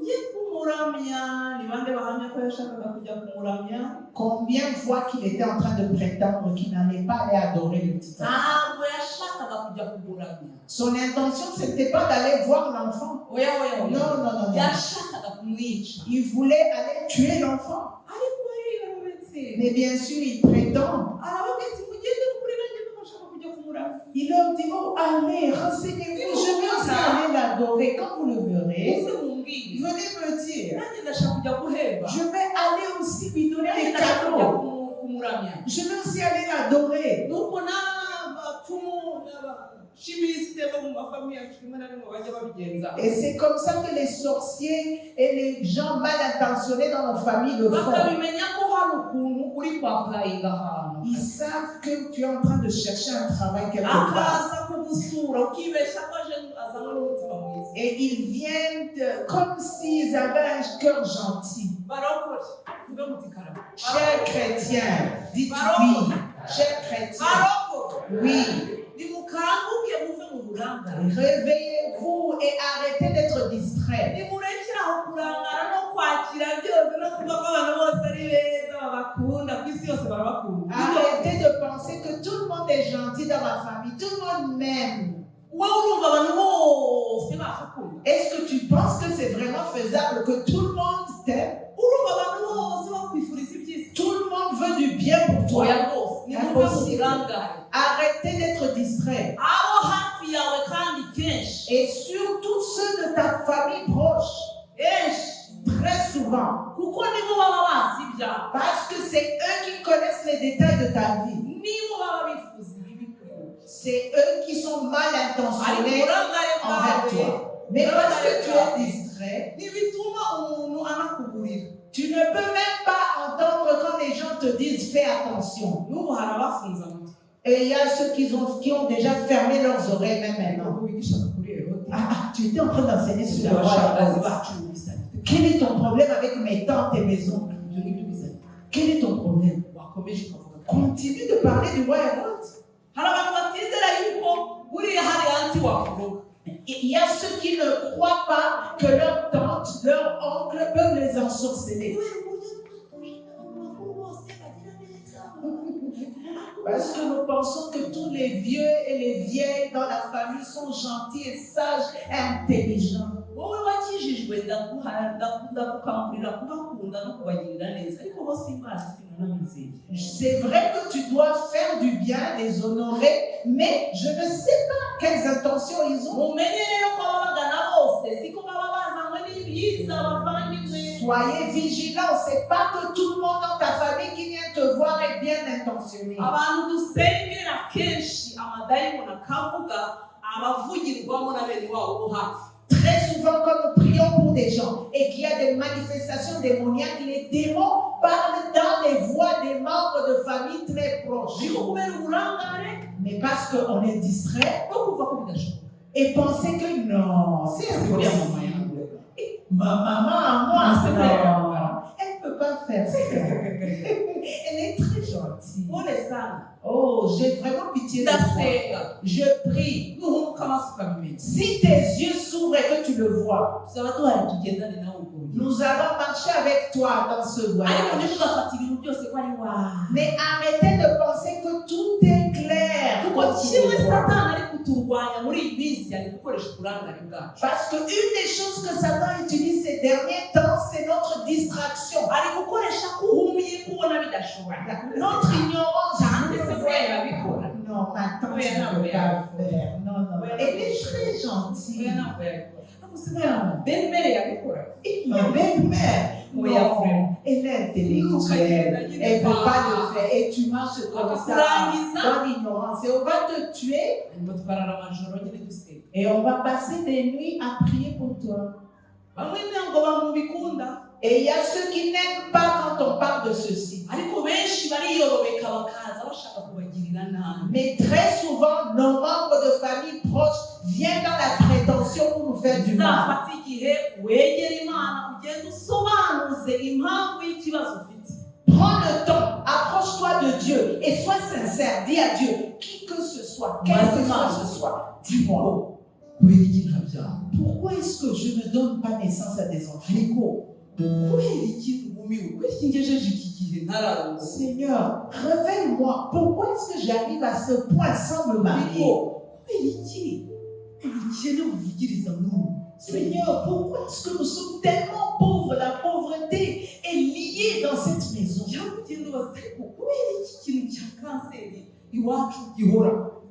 njye kumuramya ni bande bahamya ko yashakaga kujya kumuramya. combien de fois qu'il était en train de prétendre qu'il n'allait pas aller adorer le petit enfant. ntabwo yashakaga kujya kumuramya. Son intention, ce n'était pas d'aller voir l'enfant. oya Non, non, non, non. yashakaga kumwica. Il voulait aller tuer l'enfant. ariko yarabetse Mais bien sûr, il prétend. aravuga ati mugende kuri nanjye ndashaka kujya kumuramya. Il leur dit, oh, allez, renseignez-vous. Je vais aussi aller l'adorer. Quand vous le verrez, ese mumbwire venez me dire. nanjye ndashaka kujya guhemba Je vais aller aussi lui donner nanjye des ndashaka kujya cadeaux. kumuramya. Je vais aussi aller l'adorer. nuko n'abapfumu n'abashimisite bo mu mafamiye yacu rimwe na rimwe bajya babigenza. Et c'est comme ça que les sorciers et les gens mal intentionnés dans nos familles le font. bakabimenya ko hari ukuntu uri kwapurayinga ahantu Ils savent que tu es en train de chercher un travail quelque part. akaza kugusura ukibeshya ko aje azanywe n'umutima mwiza. Et ils viennent comme s'ils avaient un cœur gentil. barokore tuve muti karama Chers chrétiens, dites oui. Chers chrétiens, barokore oui. nimukanguke muve mu burangare. Réveillez-vous et arrêtez d'être distraits. nimurekere aho kurangara no kwakira byose no kuvuga ko abantu bose ari beza babakunda ku isi yose barabakunda. Arrêtez de penser que tout le monde est gentil dans ma famille. Tout le monde m'aime. wowe urumva abantu bose bakakunda. Est-ce que tu penses que c'est vraiment faisable que tout le monde t'aime? urumva abantu bose bakwifuriza ibyiza. Tout le monde veut du bien pour toi. oya rwose nimuve mu burangare. Arrêtez d'être distrait. abo hafi yawe kandi kenshi Et surtout ceux de ta famille proche. kenshi Très souvent. kuko nibo baba bazi ibyawe Parce que c'est eux qui connaissent les détails de ta vie. nibo baba bifuza ibibi kuri wowe. C'est eux qui sont mal ariko intentionnés uburangare envers bwawe toi. Mais parce que tu es distrait, ntibituma umuntu anakugurira. tu ne peux même pas entendre quand les gens te disent fais attention. n'ubu hari abafunze amatwi. Et il y a ceux qui ont déjà fermé leurs oreilles même maintenant. ntabwo wigishaga kuri Herode. Tu étais en train d'enseigner sur le roi abashakazi Hérode. bacu bisabye. Quel est ton problème avec mes tantes et mes oncles? ibyo ngibyo bisabye. Quel est ton problème? wakomeje ukavuga ko Continue de parler du roi Hérode. hari abantu batizera yuko buriya hari anti wakuroga. Il y a ceux qui ne croient pas que leur tante, leur oncle peuvent les ensorceler. Parce que nous pensons que tous les vieux et les vieilles dans la famille sont gentils et sages et intelligents. wowe ndakukangurira kubakunda no kubagirira neza ariko bo simbazi sinanamizeye. C'est vrai que tu dois faire du bien, les honorer, mais je ne sais pas quelles intentions ils ont. Mumenye rero ko ababagana bose siko baba bazanywe n'ibyiza bavandimwe. Soyez vigilants, c'est pas que tout le monde dans ta famille qui vient te voir est bien intentionné. Abantu dusengera kenshi amadayimoni akavuga abavugirwamo na bene wabo bo hafi. Très souvent, quand nous prions pour des gens et qu'il y a des manifestations démoniaques, les démons parlent dans les voix des membres de famille très proches. Mais parce qu'on est distrait, et penser que non, c'est impossible. Ma maman à moi, elle ne peut pas faire ça. Elle est très gentille. Oh, j'ai vraiment pitié de toi. Je prie. Si tes yeux s'ouvrent et que tu le vois, nous allons marcher avec toi dans ce voyage. Mais arrêtez de penser que tout est clair. Parce qu'une des choses que Satan utilise ces derniers temps, c'est notre distraction. Notre ignorance. Non, ma tante ne peut pas faire. Non. Elle est très gentille. Ma belle-mère. Non, elle est intellectuelle. Elle ne peut pas le faire. Et tu marches comme ça dans l'ignorance. Et on va te tuer. Et on va passer des nuits à prier pour toi. Et il y a ceux qui n'aiment pas quand on parle de ceci. Mais très souvent, nos membres de famille proches viennent dans la prétention pour nous faire du mal. Prends le temps, approche-toi de Dieu et sois sincère. Dis à Dieu, qui que ce soit, quel que ce soit, dis-moi. Pourquoi est-ce que je ne donne pas naissance à des enfants? Seigneur, révèle-moi, pourquoi est-ce que j'arrive à ce point sans me marier? Seigneur, pourquoi est-ce que nous sommes tellement pauvres? La pauvreté est liée dans cette maison.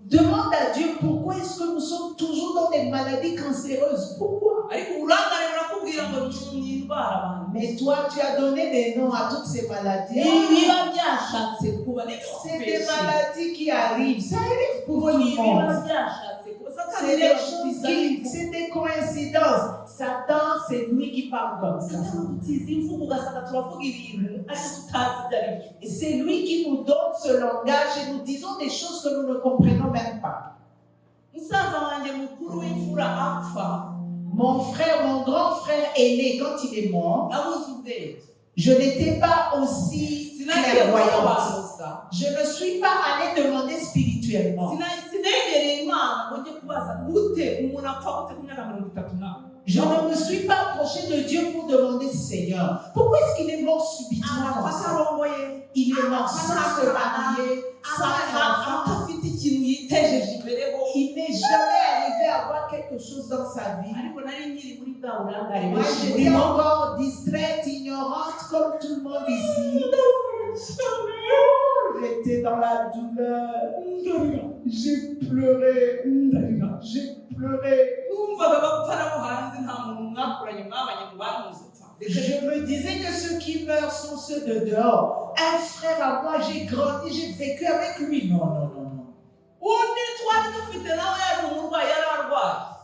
Demande à Dieu pourquoi est-ce que nous sommes toujours dans des maladies cancéreuses. Pourquoi? Mais toi, tu as donné des noms à toutes ces maladies. C'est des maladies qui arrivent. Ça arrive pour tout le monde. C'est des choses c'est des coïncidences. Satan, c'est lui qui parle comme ça. Et c'est lui qui nous donne ce langage et nous disons des choses que nous ne comprenons même pas. Mon frère, mon grand frère aîné, quand il est mort, je n'étais pas aussi clairvoyante. Je ne suis pas allée demander spirituellement. Je ne me suis pas approchée de Dieu pour demander, Seigneur, pourquoi est-ce qu'il est mort subitement comme ça? Il est mort sans se marier, sans enfant. Il n'est jamais arrivé à avoir quelque chose dans sa vie. Moi, j'étais encore distraite, ignorante, comme tout le monde ici. J'étais dans la douleur. J'ai pleuré. Je me disais que ceux qui meurent sont ceux de dehors. Un frère à moi, j'ai grandi, j'ai vécu avec lui. Non.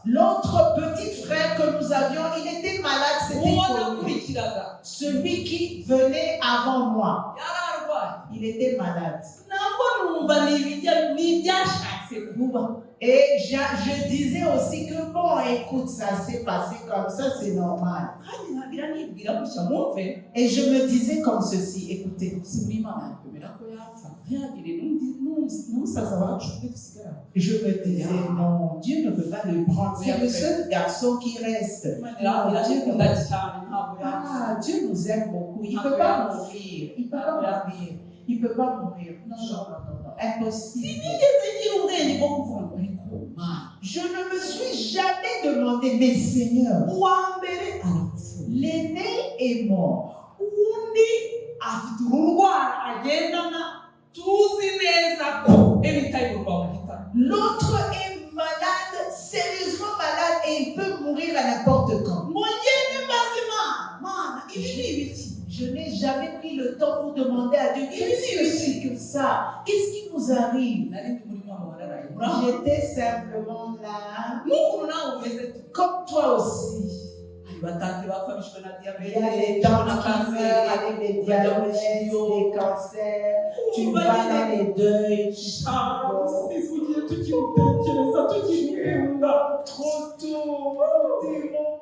L'autre petit frère que nous avions, il était malade, c'était connu. Celui qui venait avant moi, il était malade. Et je disais aussi que bon, écoute, ça s'est passé comme ça, c'est normal. Et je me disais comme ceci, écoutez, je me disais, non, Dieu ne peut pas le prendre. C'est le seul garçon qui reste. Dieu nous aime beaucoup. Il ne peut pas mourir. Il peut pas mourir. Non. Impossible. Je ne me suis jamais demandé, mais Seigneur, L'aîné est mort. uwundi afite ururwara agendana tuzi neza ko anytime rwamuhitana. L'autre est malade, sérieusement malade, et il peut mourir à n'importe quand. Je n'ai jamais pris le temps pour demander à Dieu qu'est-ce que c'est que ça? Qu'est-ce qui nous arrive? J'étais simplement là, comme toi aussi. Il y a des dents qui meurent avec des diabètes, des cancers. Tu vas dans les deuils, tu trop tôt.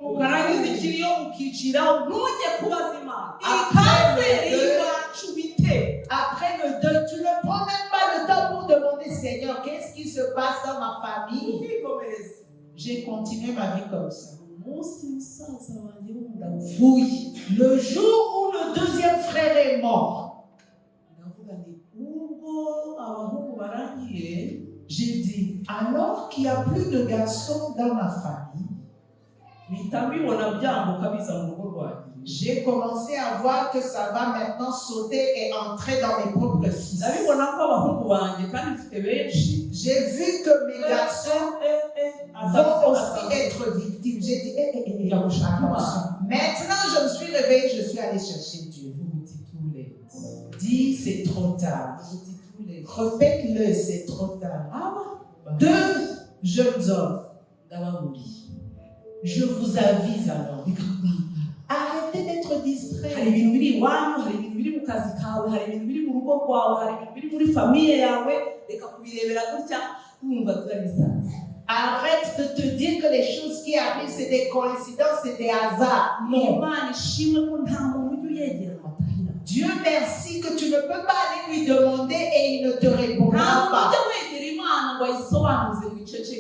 ukarangiza ikiriyo ukicira ntujye kubaza Imana. Après le deuil, tu ne prends même pas le temps pour demander Seigneur, qu'est-ce qui se passe dans ma famille? J'ai continué ma vie comme ça. Le jour où le deuxième frère est mort, j'ai dit, alors qu'il n'y a plus de garçons dans ma famille, j'ai commencé à voir que ça va maintenant sauter et entrer dans mes propres fils. J'ai vu que mes garçons vont aussi être victimes. J'ai dit, attention. Maintenant, je me suis réveillée, je suis allée chercher Dieu. Dis, c'est trop tard. Répète-le, c'est trop tard. 2 jeunes hommes. Je vous avise alors. Arrêtez d'être distrait. Arrête de te dire que les choses qui arrivent, c'est des coïncidences, c'est des hasards. Non. Dieu merci que tu ne peux pas aller lui demander et il ne te répondra pas.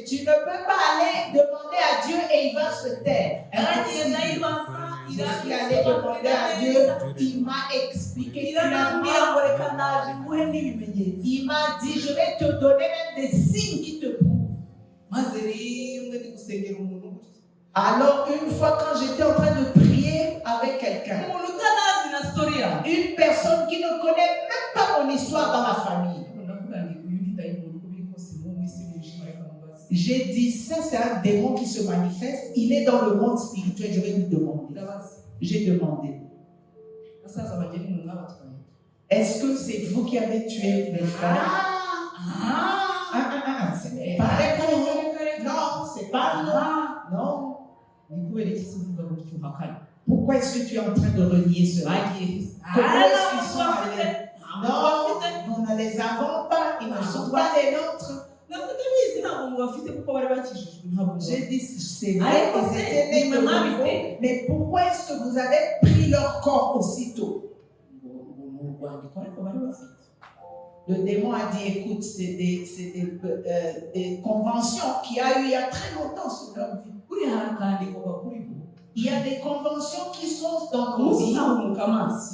Tu ne peux pas aller demander à Dieu et il va se taire. Je suis allée demander à Dieu, il m'a expliqué clairement. Il m'a dit, je vais te donner même des signes qui te prouvent. Alors une fois quand j'étais en train de prier avec quelqu'un, une personne qui ne connaît même pas mon histoire dans ma famille, j'ai dit, ça c'est un démon qui se manifeste, il est dans le monde spirituel, je vais lui demander. J'ai demandé, est-ce que c'est vous qui avez tué mes frères? C'est pas non, c'est pas non. Pourquoi est-ce que tu es en train de renier cela? Comment est-ce qu'ils sont allés? Non, nous ne les avons pas, ils ne sont pas les nôtres. J'ai dit, c'est vrai qu'ils étaient nés de nouveau, mais pourquoi est-ce que vous avez pris leur corps aussitôt? Le démon a dit, écoute, c'est des conventions qu'il y a eu il y a très longtemps sur leur vie. Il y a des conventions qui sont dans nos vies.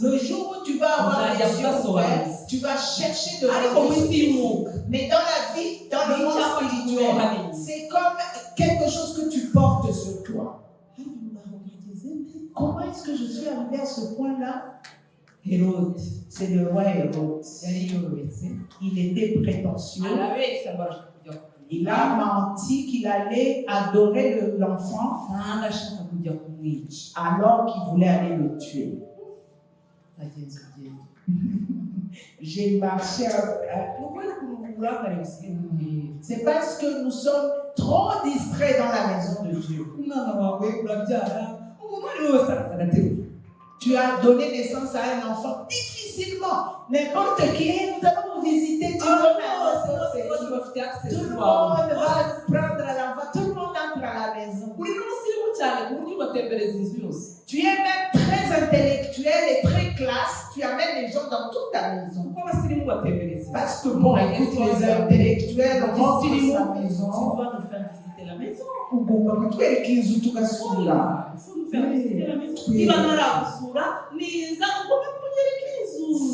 Le jour où tu vas avoir des yeux ouverts, tu vas chercher de l'esprit. Mais dans la vie, dans le monde spirituel, c'est comme quelque chose que tu portes sur toi. Comment est-ce que je suis arrivée à ce point-là? Hérode, c'est le roi Hérode. Il était prétentieux. Il a menti qu'il allait adorer l'enfant alors qu'il voulait aller le tuer. J'ai marché c'est parce que nous sommes trop distraits dans la maison de Dieu. Tu as donné naissance à un enfant difficilement. N'importe qui, nous allons vous visiter. Tout le monde va prendre l'enfant. Tout le monde entre à la maison. Tu es même très intellectuel et très classe. Tu amènes les gens dans toute ta maison. Parce que bon, écoute, les intellectuels rentrent dans sa maison. Tu dois nous faire visiter la maison.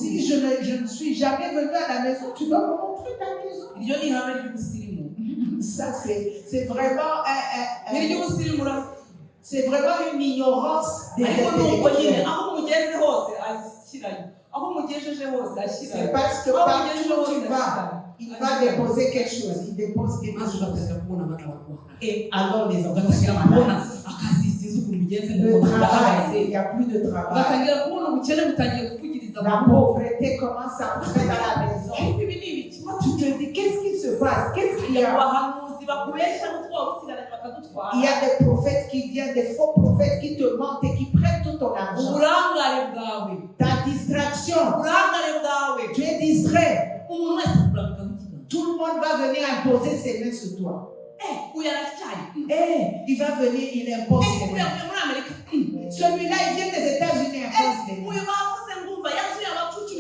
Si je ne suis jamais venue à la maison, tu dois me montrer ta maison. Ça, c'est vraiment C'est vraiment une ignorance des ariko nuko nyine intellectuels. aho mugeze hose ashyirayo aho mugejeje hose C'est ashyirayo parce que aho partout mugejeje où hose tu vas, il va déposer quelque chose. Il dépose quelque maze chose. ugatangira kubona abana barwara Et alors les enfants ugatangira sont kubona malades. akazi sinzi ukuntu bigenze Le ngo travail, ndahagaze il n'y a plus de travail. ugatangira kubona ubukene butangiye kuvugiriza La mu bwonko pauvreté commence à entrer dans la maison. ariko ibi ni ibiki Tu te dis, qu'est-ce qui se passe? Qu'est-ce qu'il y a? abahanuzi bakubeshya n'utwabo usigaranye bakadutwara Il y a des prophètes qui viennent, des faux prophètes qui te mentent et qui prennent tout ton argent. uburangare bwawe Ta distraction, uburangare bwawe tu es distrait. umuntu wese akurambika mu kiganza Tout le monde va venir imposer ses mains sur toi. uyu aracyaye Il va venir, il impose ses uyu mains. avuye muri amerika Celui-là, il vient des États-Unis, il impose ses mains. uyu bavuze ngumva yasuye abapfu 12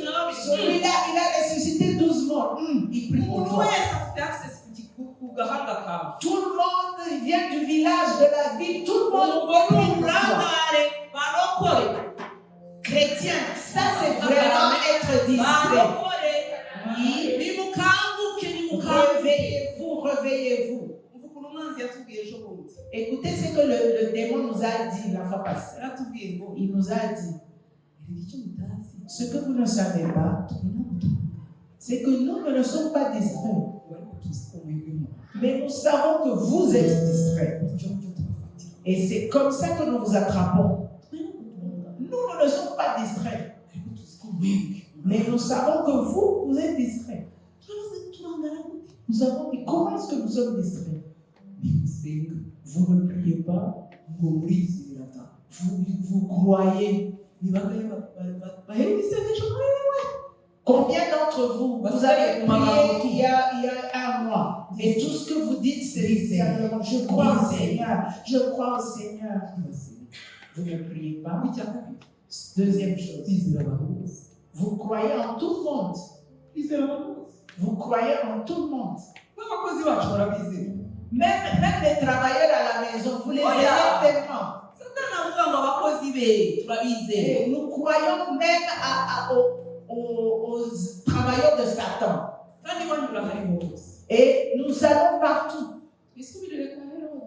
Celui-là, il a ressuscité 12 morts. Il prie pour umuntu toi. wese afite access ku gahanga kawe Tout le monde vient du village, de la ville. Tout le monde ubwo ni prie pour toi. uburangare barokore Chrétien, ça c'est vraiment être distrait. barokore Oui. nimukanguke nimukanguke Réveillez-vous, réveillez-vous. umva ukuntu umwanzi yatubwiye ejo bundi Écoutez ce que le démon nous a dit la fois passée. yaratubwiye ngo Il nous a dit, erega icyo mutazi ce que vous ne savez pas, c'est que nous ne sommes pas distraits. ariko tuzi ko mwebwemo Mais nous savons que vous êtes distraits. icyo ngicyo tubafatira Et c'est comme ça que nous vous attrapons. twebwe Nous ne sommes pas distraits. ariko tuzi ko mwebwe Mais nous savons que vous êtes distraits. turazi turangana gute Nous avons dit, comment est-ce que nous sommes distraits? nimusenga Vous ne priez pas, ngo murizibira ta vous croyez. ni bangahe bahera isengesho muri wewe Combien d'entre vous, vous avez prié il y a un mois, et tout ce que vous dites, c'est simplement, je crois au Seigneur, je crois au Seigneur. Vous ne priez pas. icya kabiri Deuxième chose, bizera abantu bose vous croyez en tout le monde. bizera abantu bose Vous croyez en tout le monde. n'abakozi bacu barabizera Même les travailleurs à la maison, vous les Oh, aimez yeah. tellement. satani avuga ngo abakozi be turabizera Et nous croyons même aux travailleurs de Satan. kandi banyura hariho hose Et nous allons partout. twisubirire kwa herode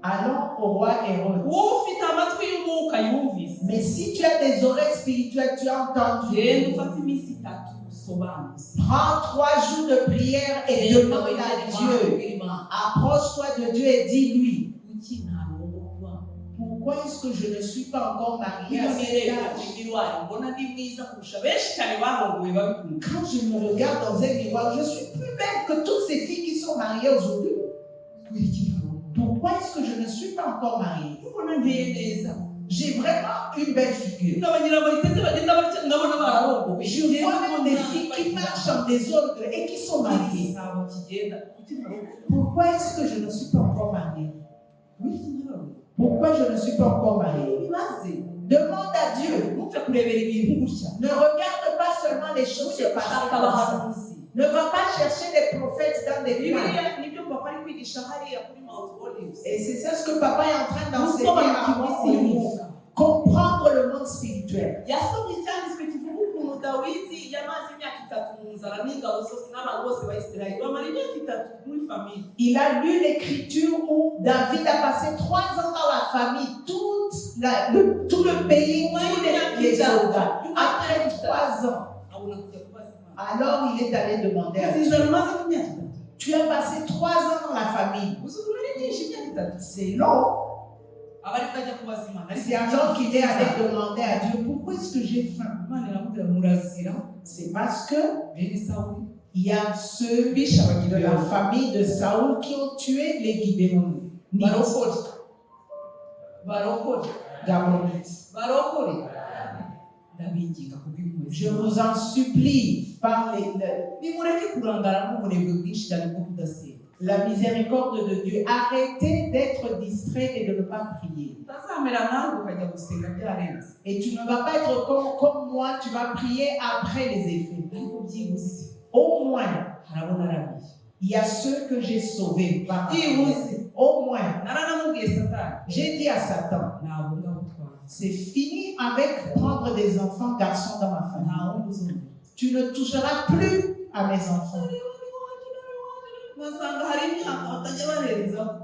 Allons au roi Hérode. ufite amatwi y'umwuka yumvise Mais si tu as des oreilles spirituelles, tu as entendu. genda ufate iminsi 3 usobanuze Prends 3 jours de prière et demande à Dieu. Approche-toi de Dieu et dis-lui, kuki ntarongorwa pourquoi est-ce que je ne suis pas encore marié à iyo cet nireba âge? mu mirwari mbona ndi mwiza kurusha benshi cyane barongowe babikunda Quand je me regarde dans un miroir, je suis plus belle que toutes ces filles qui sont mariées aujourd'hui. kubera iki ntarongorwa Pourquoi est-ce que je ne suis pas encore mariée? mbona nteye neza J'ai vraiment une belle figure. n'abanyirabaritete bagenda batya ndabona bararongowe Je vois même des filles qui marchent en désordre et qui sont mariées. igisabo kigenda kuki ntarongorwa Pourquoi est-ce que je ne suis pas encore mariée? kuki ntarongorwa Pourquoi je ne suis pas encore mariée? bibaze Demande à Dieu. ntupfe kurebera ibintu gutya Ne regarde pas seulement les choses se passer shaka comme ça. abahanuzi Ne va pas chercher des prophètes dans des plans. bibiliya nibyo papa ari kwigisha hariya kuri Mount Olives Et c'est ça ce que papa est en train d'enseigner à gusobanukirwa moi. isi y'umwuka Comprendre le monde spirituel. yasomye icyanditswe kivuga ukuntu dawidi yamaze imyaka 3 mu nzara n'ingabo zose n'abantu bose ba isirayeli bamara imyaka 3 muri famiye Il a lu l'écriture où David a passé 3 ans dans la famille, tout le pays, tous les soldats. Après 3 ans, abona kujya kubaza imana alors il est allé demander à Dieu. inzara umaze mu myaka 3 Tu as passé 3 ans dans la famille. gusuzuma ari byinshi imyaka 3 C'est long. aba ari kujya kubaza imana C'est alors qu'il est allé demander à Dieu, pourquoi est-ce que j'ai faim? imana iramubwira murazira C'est parce que bene sawuli il y a ceux bishe de abagira la famille de Saoul qui ont tué les Gibéonites. barokore Gabonites. barokore ndabinginga kubw'impuhwe Je vous en supplie, par nimureke kurangara n'ubunebwe bwinshi cyane bwo kudasenga la miséricorde de Dieu, arrêtez d'être distrait et de ne pas prier. utazamera nawe ukajya gusenga byarenze Et tu ne vas pas être comme moi, tu vas prier après les effets. ariko byibuze Au moins, harabona arabiye il y a ceux que j'ai sauvés par ma prière. byibuze Au moins, naranamubwiye satani j'ai dit à Satan, ntabwo ngagutwara c'est fini avec prendre des enfants garçons dans ma famille. nta wundi uzumva Tu ne toucheras plus à mes enfants.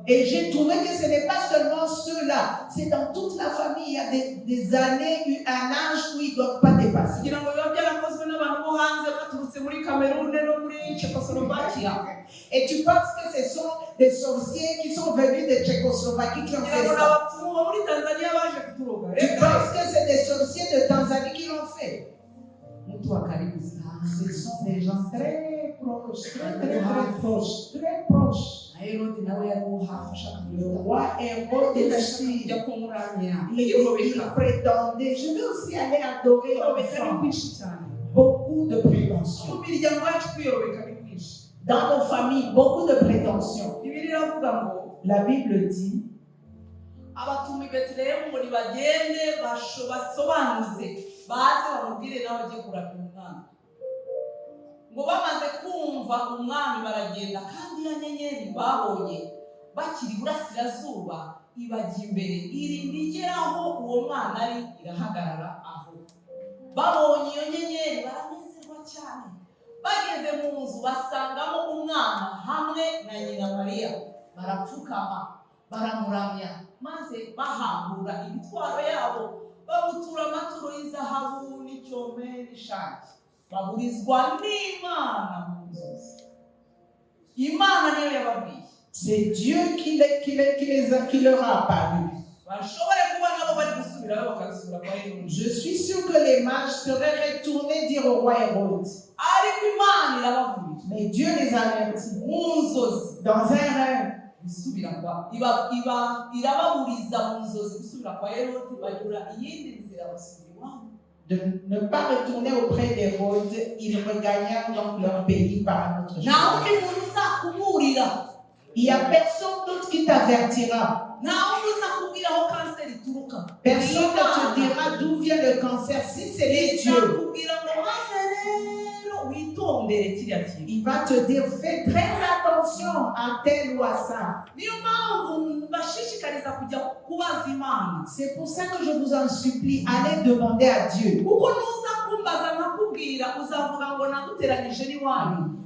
Et j'ai trouvé que ce n'est pas seulement ceux-là, c'est dans toute la famille. Il y a des années, un âge où ils ne doivent pas dépasser. Et tu penses que ce sont des sorciers qui sont venus de Tchécoslovaquie qui ont fait ça. Tu penses que c'est des sorciers de Tanzanie qui l'ont fait. Ce sont des gens très proches, très proches, très proches. Le roi Hérode aussi, il prétendait, je vais aussi aller adorer l'enfant. Beaucoup de prétentions. Dans nos familles, beaucoup de prétentions. La Bible dit, ngo bamaze kumva umwami baragenda kandi ya nyenyeri babonye bakiri burasirazuba ibajya imbere irinda igeraho uwo mwana ari irahagarara aho babonye iyo nyenyeri baranezerwa cyane bageze mu nzu basangamo umwana hamwe na nyina Mariya barapfukama baramuramya maze bahambura imitwaro yabo babutura amaturo y'izahabu n'icyome n'ishangi baburizwa n'Imana mu nzozi. Imana niyo yababwiye. C'est Dieu qui leur a apparu. Je suis sûr que les mages seraient retournés dire au roi Hérode. Mais Dieu les a avertis. Dans un rêve. De ne pas retourner auprès d'Hérode, ils regagnèrent donc leur pays par un autre chemin. Il n'y a personne d'autre qui t'avertira. Personne ne te dira d'où vient le cancer. Si c'est Dieu, il va te dire fais très attention à tel ou à ça. C'est pour ça que je vous en supplie, allez demander à Dieu.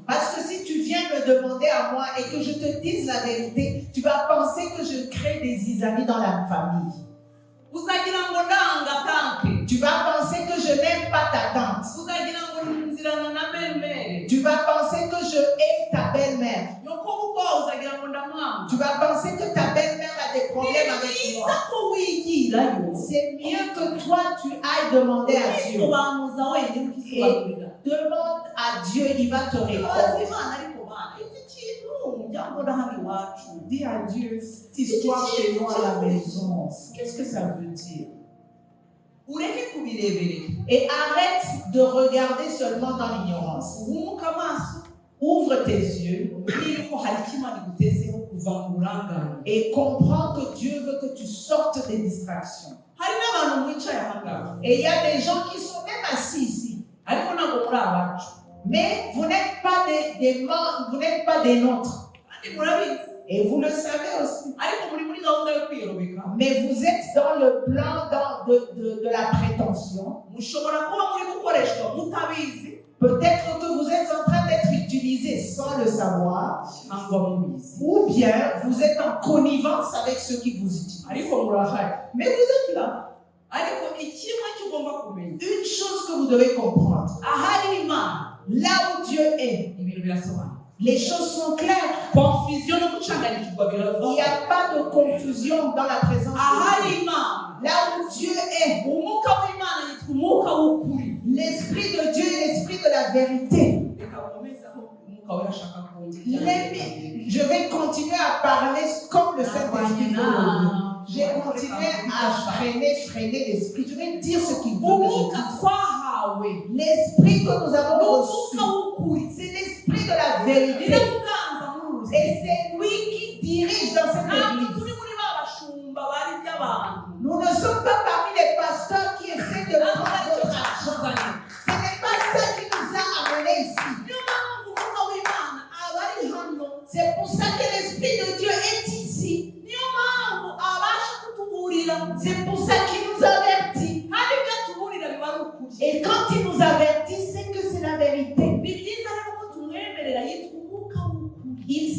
Parce que si tu viens me demander à moi et que je te dise la vérité, tu vas penser que je crée des zizanies dans la famille. Tu vas penser que je n'aime pas ta tante. Tu vas penser que je hais ta belle-mère. Tu vas penser que ta belle-mère a des problèmes avec moi. C'est mieux que toi tu ailles demander à Dieu. Et demande à Dieu, il va te répondre. Dis à Dieu cette histoire chez nous à la maison. Qu'est-ce que ça veut dire? Et arrête de regarder seulement dans l'ignorance. Ouvre tes yeux et comprends que Dieu veut que tu sortes des distractions. Et il y a des gens qui sont même assis ici. Mais vous n'êtes pas des nôtres. Et vous le savez aussi. Mais vous êtes dans le plan de la prétention. Peut-être que vous êtes en train d'être utilisé sans le savoir. Ou bien vous êtes en connivence avec ceux qui vous utilisent. Mais vous êtes là. Une chose que vous devez comprendre. Là où Dieu est, les choses sont claires. Il n'y a pas de confusion dans la présence de Dieu. Là où Dieu est, l'Esprit de Dieu est l'Esprit de la vérité. Je vais continuer à parler comme le Saint-Esprit veut. J'ai continué à freiner l'Esprit. Je vais dire ce qu'il veut. L'Esprit que nous avons reçu, c'est l'Esprit de la vérité. Et c'est lui qui dirige dans cette église. Nous ne sommes pas parmi les pasteurs qui essaient de prendre votre argent. Ce n'est pas ça qui nous a amenés ici. C'est pour ça que l'Esprit de Dieu est ici. C'est pour ça qu'il nous avertit. Et quand il nous avertit, c'est que c'est la vérité. Il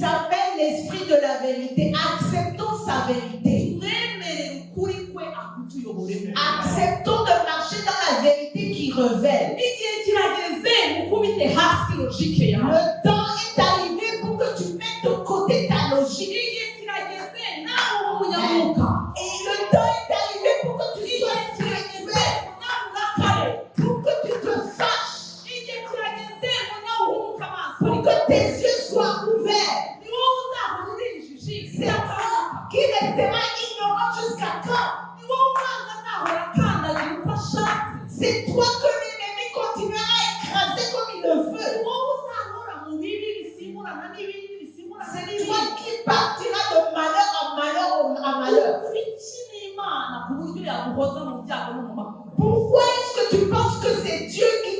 vérité. mwemere ukuri kwe akutuyoboremo. Acceptons de marcher dans la vérité qui révèle. Igihe kirageze mukubite hasi logike yawe. Le temps est arrivé pour que tu mettes de côté ta logique. Igihe kirageze nawe ube umunyamuka. Et le temps est arrivé pour que tu sois spirituel, pour que tu te fâches, Igihe kirageze munyawuhumuka amaso. pour que tes yeux soient ouverts. Ni wowe uzahora uri injiji. C'est toi qui restera ignorant jusqu'à quand? Ni wowe umwanzi azahora akandagira uko ashatse. C'est toi que l'ennemi continuera à écraser comme il le veut. Ni wowe uzahora mu bibi bisimburana n'ibindi bisimburana C'est n'ibindi. toi qui partiras de malheur en malheur en malheur. Ukina Imana ku buryo yaguhoza mu byago no mu makuba. Pourquoi est-ce que tu penses que c'est Dieu qui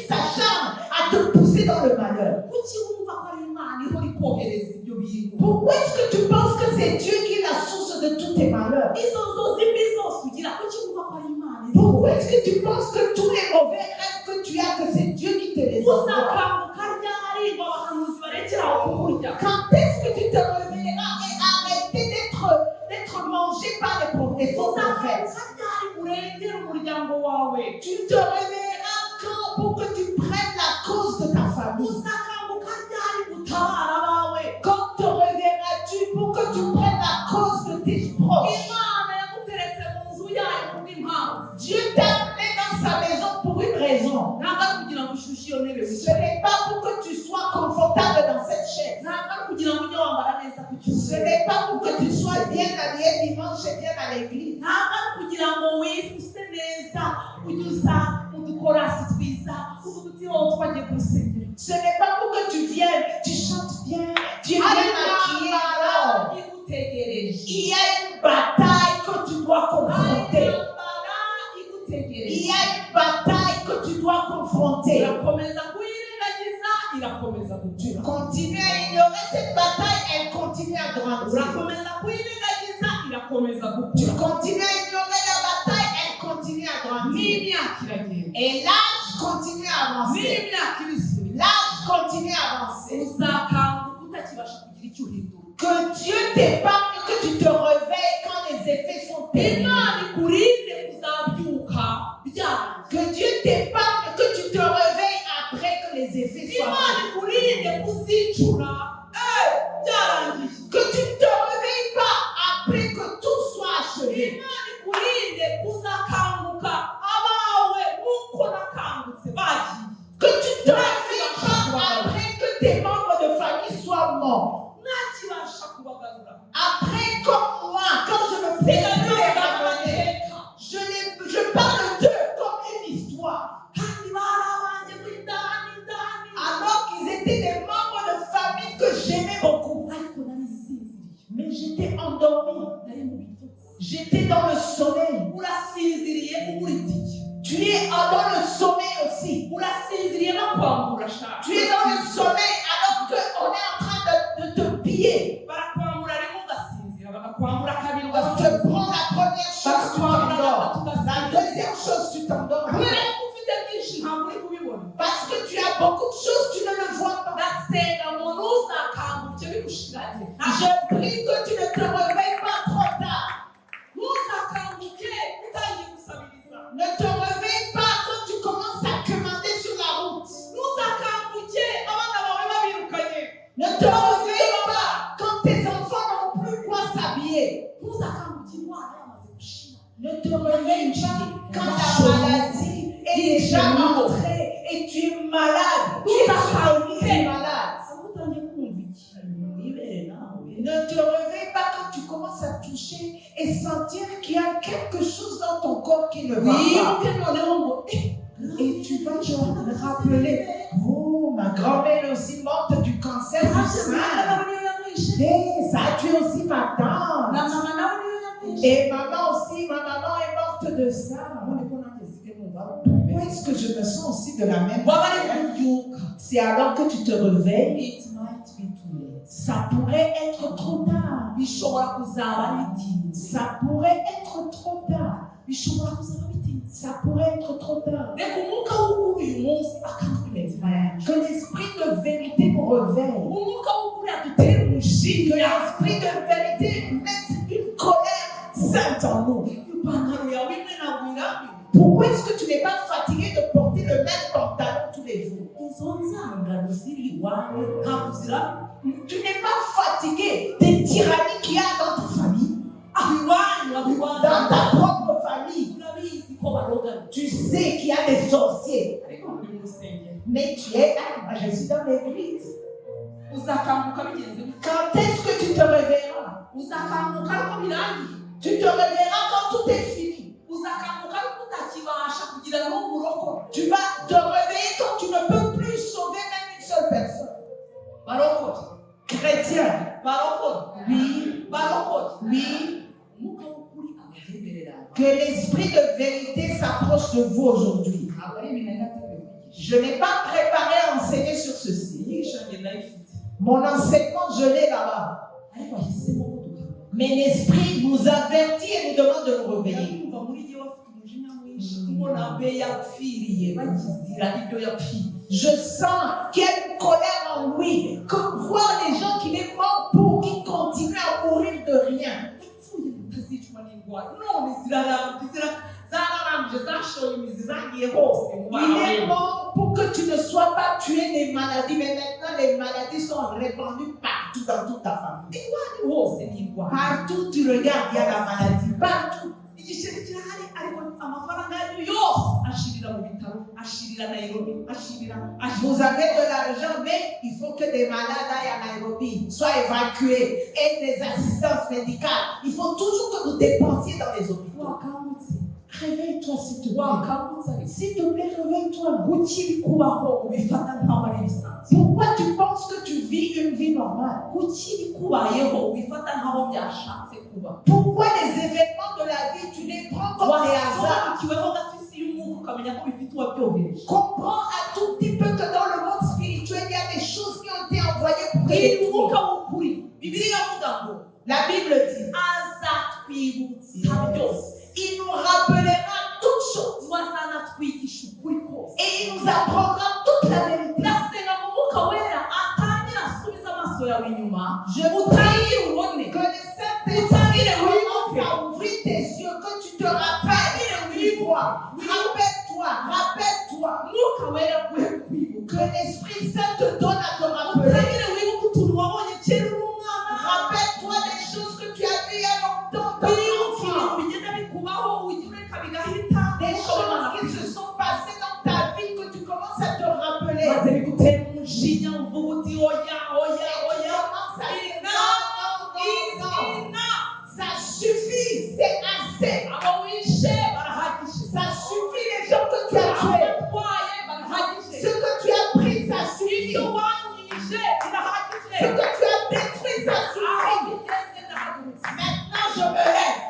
s'acharne à te pousser dans le malheur? Kuki wumva ko ari Imana ihora ikohereza ibyo bintu? Pourquoi est-ce que tu penses que c'est Dieu qui est la source de tous tes malheurs? Izo nzozi mbi zose ugira kuki wumva ko ari Imana Pourquoi est-ce que tu penses que tous les mauvais rêves que tu as, que c'est Dieu qui te les envoie? uzakanguka ryari ngo abahanuzi barekera aho kukurya? Quand est-ce que tu te réveilleras et arrêter d'être mangé par les prophètes? uzakanguka ryari urengere umuryango wawe? Tu te réveilleras quand pour que tu prennes la cause de ta famille? uzakanguka ryari utabara abawe? Quand te réveilleras-tu pour que tu prennes la cause de tes proches? Imana yaguteretse mu nzu yayo kubw'impamvu. Dieu t'a amené dans sa maison pour une raison. ntabwo ari kugira ngo ushushe iyo ntebe Ce wicaye. n'est pas pour que tu sois confortable dans cette chaise. ntabwo ari kugira ngo ujye wambara neza ku Ce cyumweru. n'est pas pour que tu sois bien habillé dimanche et bien à l'église. ntabwo ari kugira ngo wise neza ujye usa udukorasi twiza uvuga uti wowe twagiye ku rusengero. Ce n'est pas pour que tu viennes, tu chantes bien, tu es bien maquillé. Alors, igutegereje. il y a une bataille que tu dois confronter. Il y a une bataille que tu dois confronter. irakomeza kuyirengagiza irakomeza Tu gukura. continues à ignorer cette bataille, elle continue à grandir. urakomeza kuyirengagiza irakomeza Tu gukura. continues à ignorer la bataille, elle continue à grandir. n'imyaka iragenda. Et l'âge continue à avancer. n'imyaka ibisubira. L'âge continue à avancer. uzakanguka utakibasha kugira icyo uhindura. Que Dieu t'épargne, que tu te réveilles quand les effets sont terribles. Imana ikurinde kuzabyuka byarangiye. Que Dieu t'épargne, que tu te réveilles après que les effets soient Imana faits. ikurinde kuzicura byarangiye. Que tu ne te réveilles pas après que tout soit achevé. Imana ikurinde kuzakanguka abawe nk'uko nakangutse bagiye. Que tu ne te réveilles pas après que tes membres de famille soient morts. ntakibasha kubagarura. Après comme moi, quand je me fais les ramener, je parle d'eux comme une histoire. kandi bari abanjye muri ndani. Alors qu'ils étaient des membres de famille que j'aimais beaucoup. ariko nari nsinziriye. Mais j'étais endormi. nari mu bitotsi. J'étais dans le sommeil. urasinziriye ubura itike. Tu es dans le sommeil aussi. urasinziriye no kwambura shaka. Tu es dans le sommeil alors qu'on est en train de te piller. barakwambura rimwe ugasinzira bagakwambura kabiri On te ugasinzira. prend la première chose, tu t'endors. La deuxième chose, tu t'endors. kubera ko ufite byinshi ntabwo uri kubibona. Parce que tu as beaucoup de choses, tu ne le vois pas. ndasenga ngo ntuzakanguke bigushiranye. Je prie que tu ne te réveilles pas trop tard. ntuzakanguke utangiye gusabiriza. Ne te réveille pas quand tu commences à commander sur la route. ntuzakanguke abana bawe babirukanye. Ne te réveille pas quand tes enfants n'ont plus quoi s'habiller. ntuzakanguke indwara yamaze gushira. Ne te réveille pas quand la maladie est déjà entrée et tu es malade. Tu es malade. aho utangiye kumva ikintu wibere nawe. Ne te réveille pas quand tu commences à toucher et sentir qu'il y a quelque chose dans ton corps qui ne va pas. wibuke noneho ngo Et tu vas te rappeler, oh, ma grand-mère est aussi morte du cancer du sein. Et ça a tué aussi ma tante. na mama nawe niyo yamwishe. Et maman aussi, ma maman est morte de ça. Pourquoi est-ce que je me sens aussi de la même waba ari manière? kubyuka. C'est alors que tu te réveilles, it might be too late. ça pourrait être trop tard. bishobora kuzaba bitinze. Ça pourrait être trop tard. bishobora kuzaba bitinze. Ça pourrait être trop tard. reka umwuka w'ukuri uyu munsi akatwemeza. Que l'esprit de vérité nous réveille. umwuka w'ukuri adutera Que umushinga. l'esprit de vérité mette Tu n'es pas fatigué des tyrannies qu'il y a dans ta famille, dans ta propre famille. Tu sais qu'il y a des sorciers, mais tu es là. Je suis dans l'église. Quand est-ce que tu te réveilleras? Tu te réveilleras quand tout est fini. Tu vas te réveiller quand tu ne peux plus sauver même une seule personne. Chrétien. Oui. Oui. Que l'esprit de vérité s'approche de vous aujourd'hui. Je n'ai pas préparé à enseigner sur ceci. Mon enseignement, je l'ai là-bas. Mais l'esprit nous avertit et nous demande de nous réveiller. Je sens qu'il y a une colère en lui. Que voir les gens qui les morts pour qu'ils continuent à mourir de rien. Il est mort pour que tu ne sois pas tué des maladies. Mais maintenant, les maladies sont répandues partout dans toute ta famille. Partout tu regardes, il y a la maladie. Partout. Vous avez de l'argent, mais il faut que des malades aillent à Nairobi, soient évacués, et des assistances médicales. Il faut toujours que vous dépensiez dans les hôpitaux. Réveille-toi, s'il te plaît. S'il te plaît, réveille-toi. Pourquoi tu penses que tu vis une vie normale? Pourquoi les événements de la vie, tu les prends comme des hasards? Comprends un tout petit peu que dans le monde spirituel, il y a des choses qui ont été envoyées pour te détruire. La Bible dit, il nous rappellera toutes choses et il nous apprendra toute la vérité. Je vous prie que le Saint-Esprit commence à ouvrir tes yeux, que tu te rappelles. Rappelle-toi. Que l'Esprit Saint te donne à te rappeler. Rappelle-toi des choses que tu as vues il y a longtemps. Des choses qui se sont passées dans ta vie que tu commences à te rappeler. Ça suffit, c'est assez. Ça suffit les gens que tu as tués. Ce que tu as pris, ça suffit. Ce que tu as détruit, ça suffit. Maintenant, je me lève.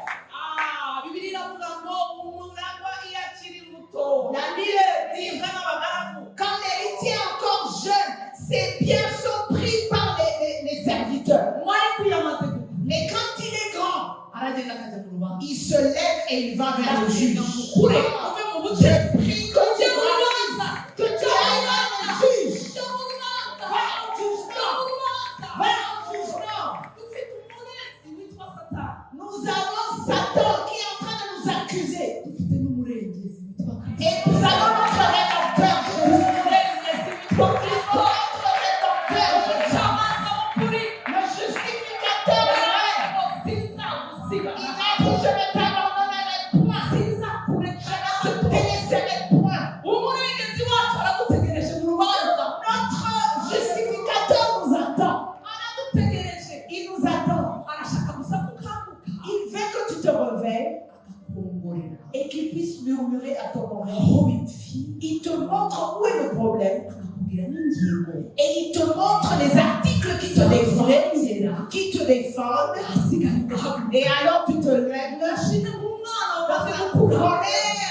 La Bible dit, quand l'héritier est encore jeune, ses biens sont pris par les serviteurs. Mais quand il est grand, il se lève et il va vers le juge. Je prie que tu ailles vers le juge. Nous avons Satan qui est en train de nous accuser. Et nous avons notre rédempteur. Le justificateur est vrai. Il a dit, je ne t'abandonnerai point. Je ne te délaisserai point. Notre justificateur nous attend. Il nous attend. Il veut que tu te réveilles et qu'il puisse murmurer à ton oreille. Il te montre où est le problème. Et il te montre les articles qui te défendent. Et alors tu te lèves dans ta colère.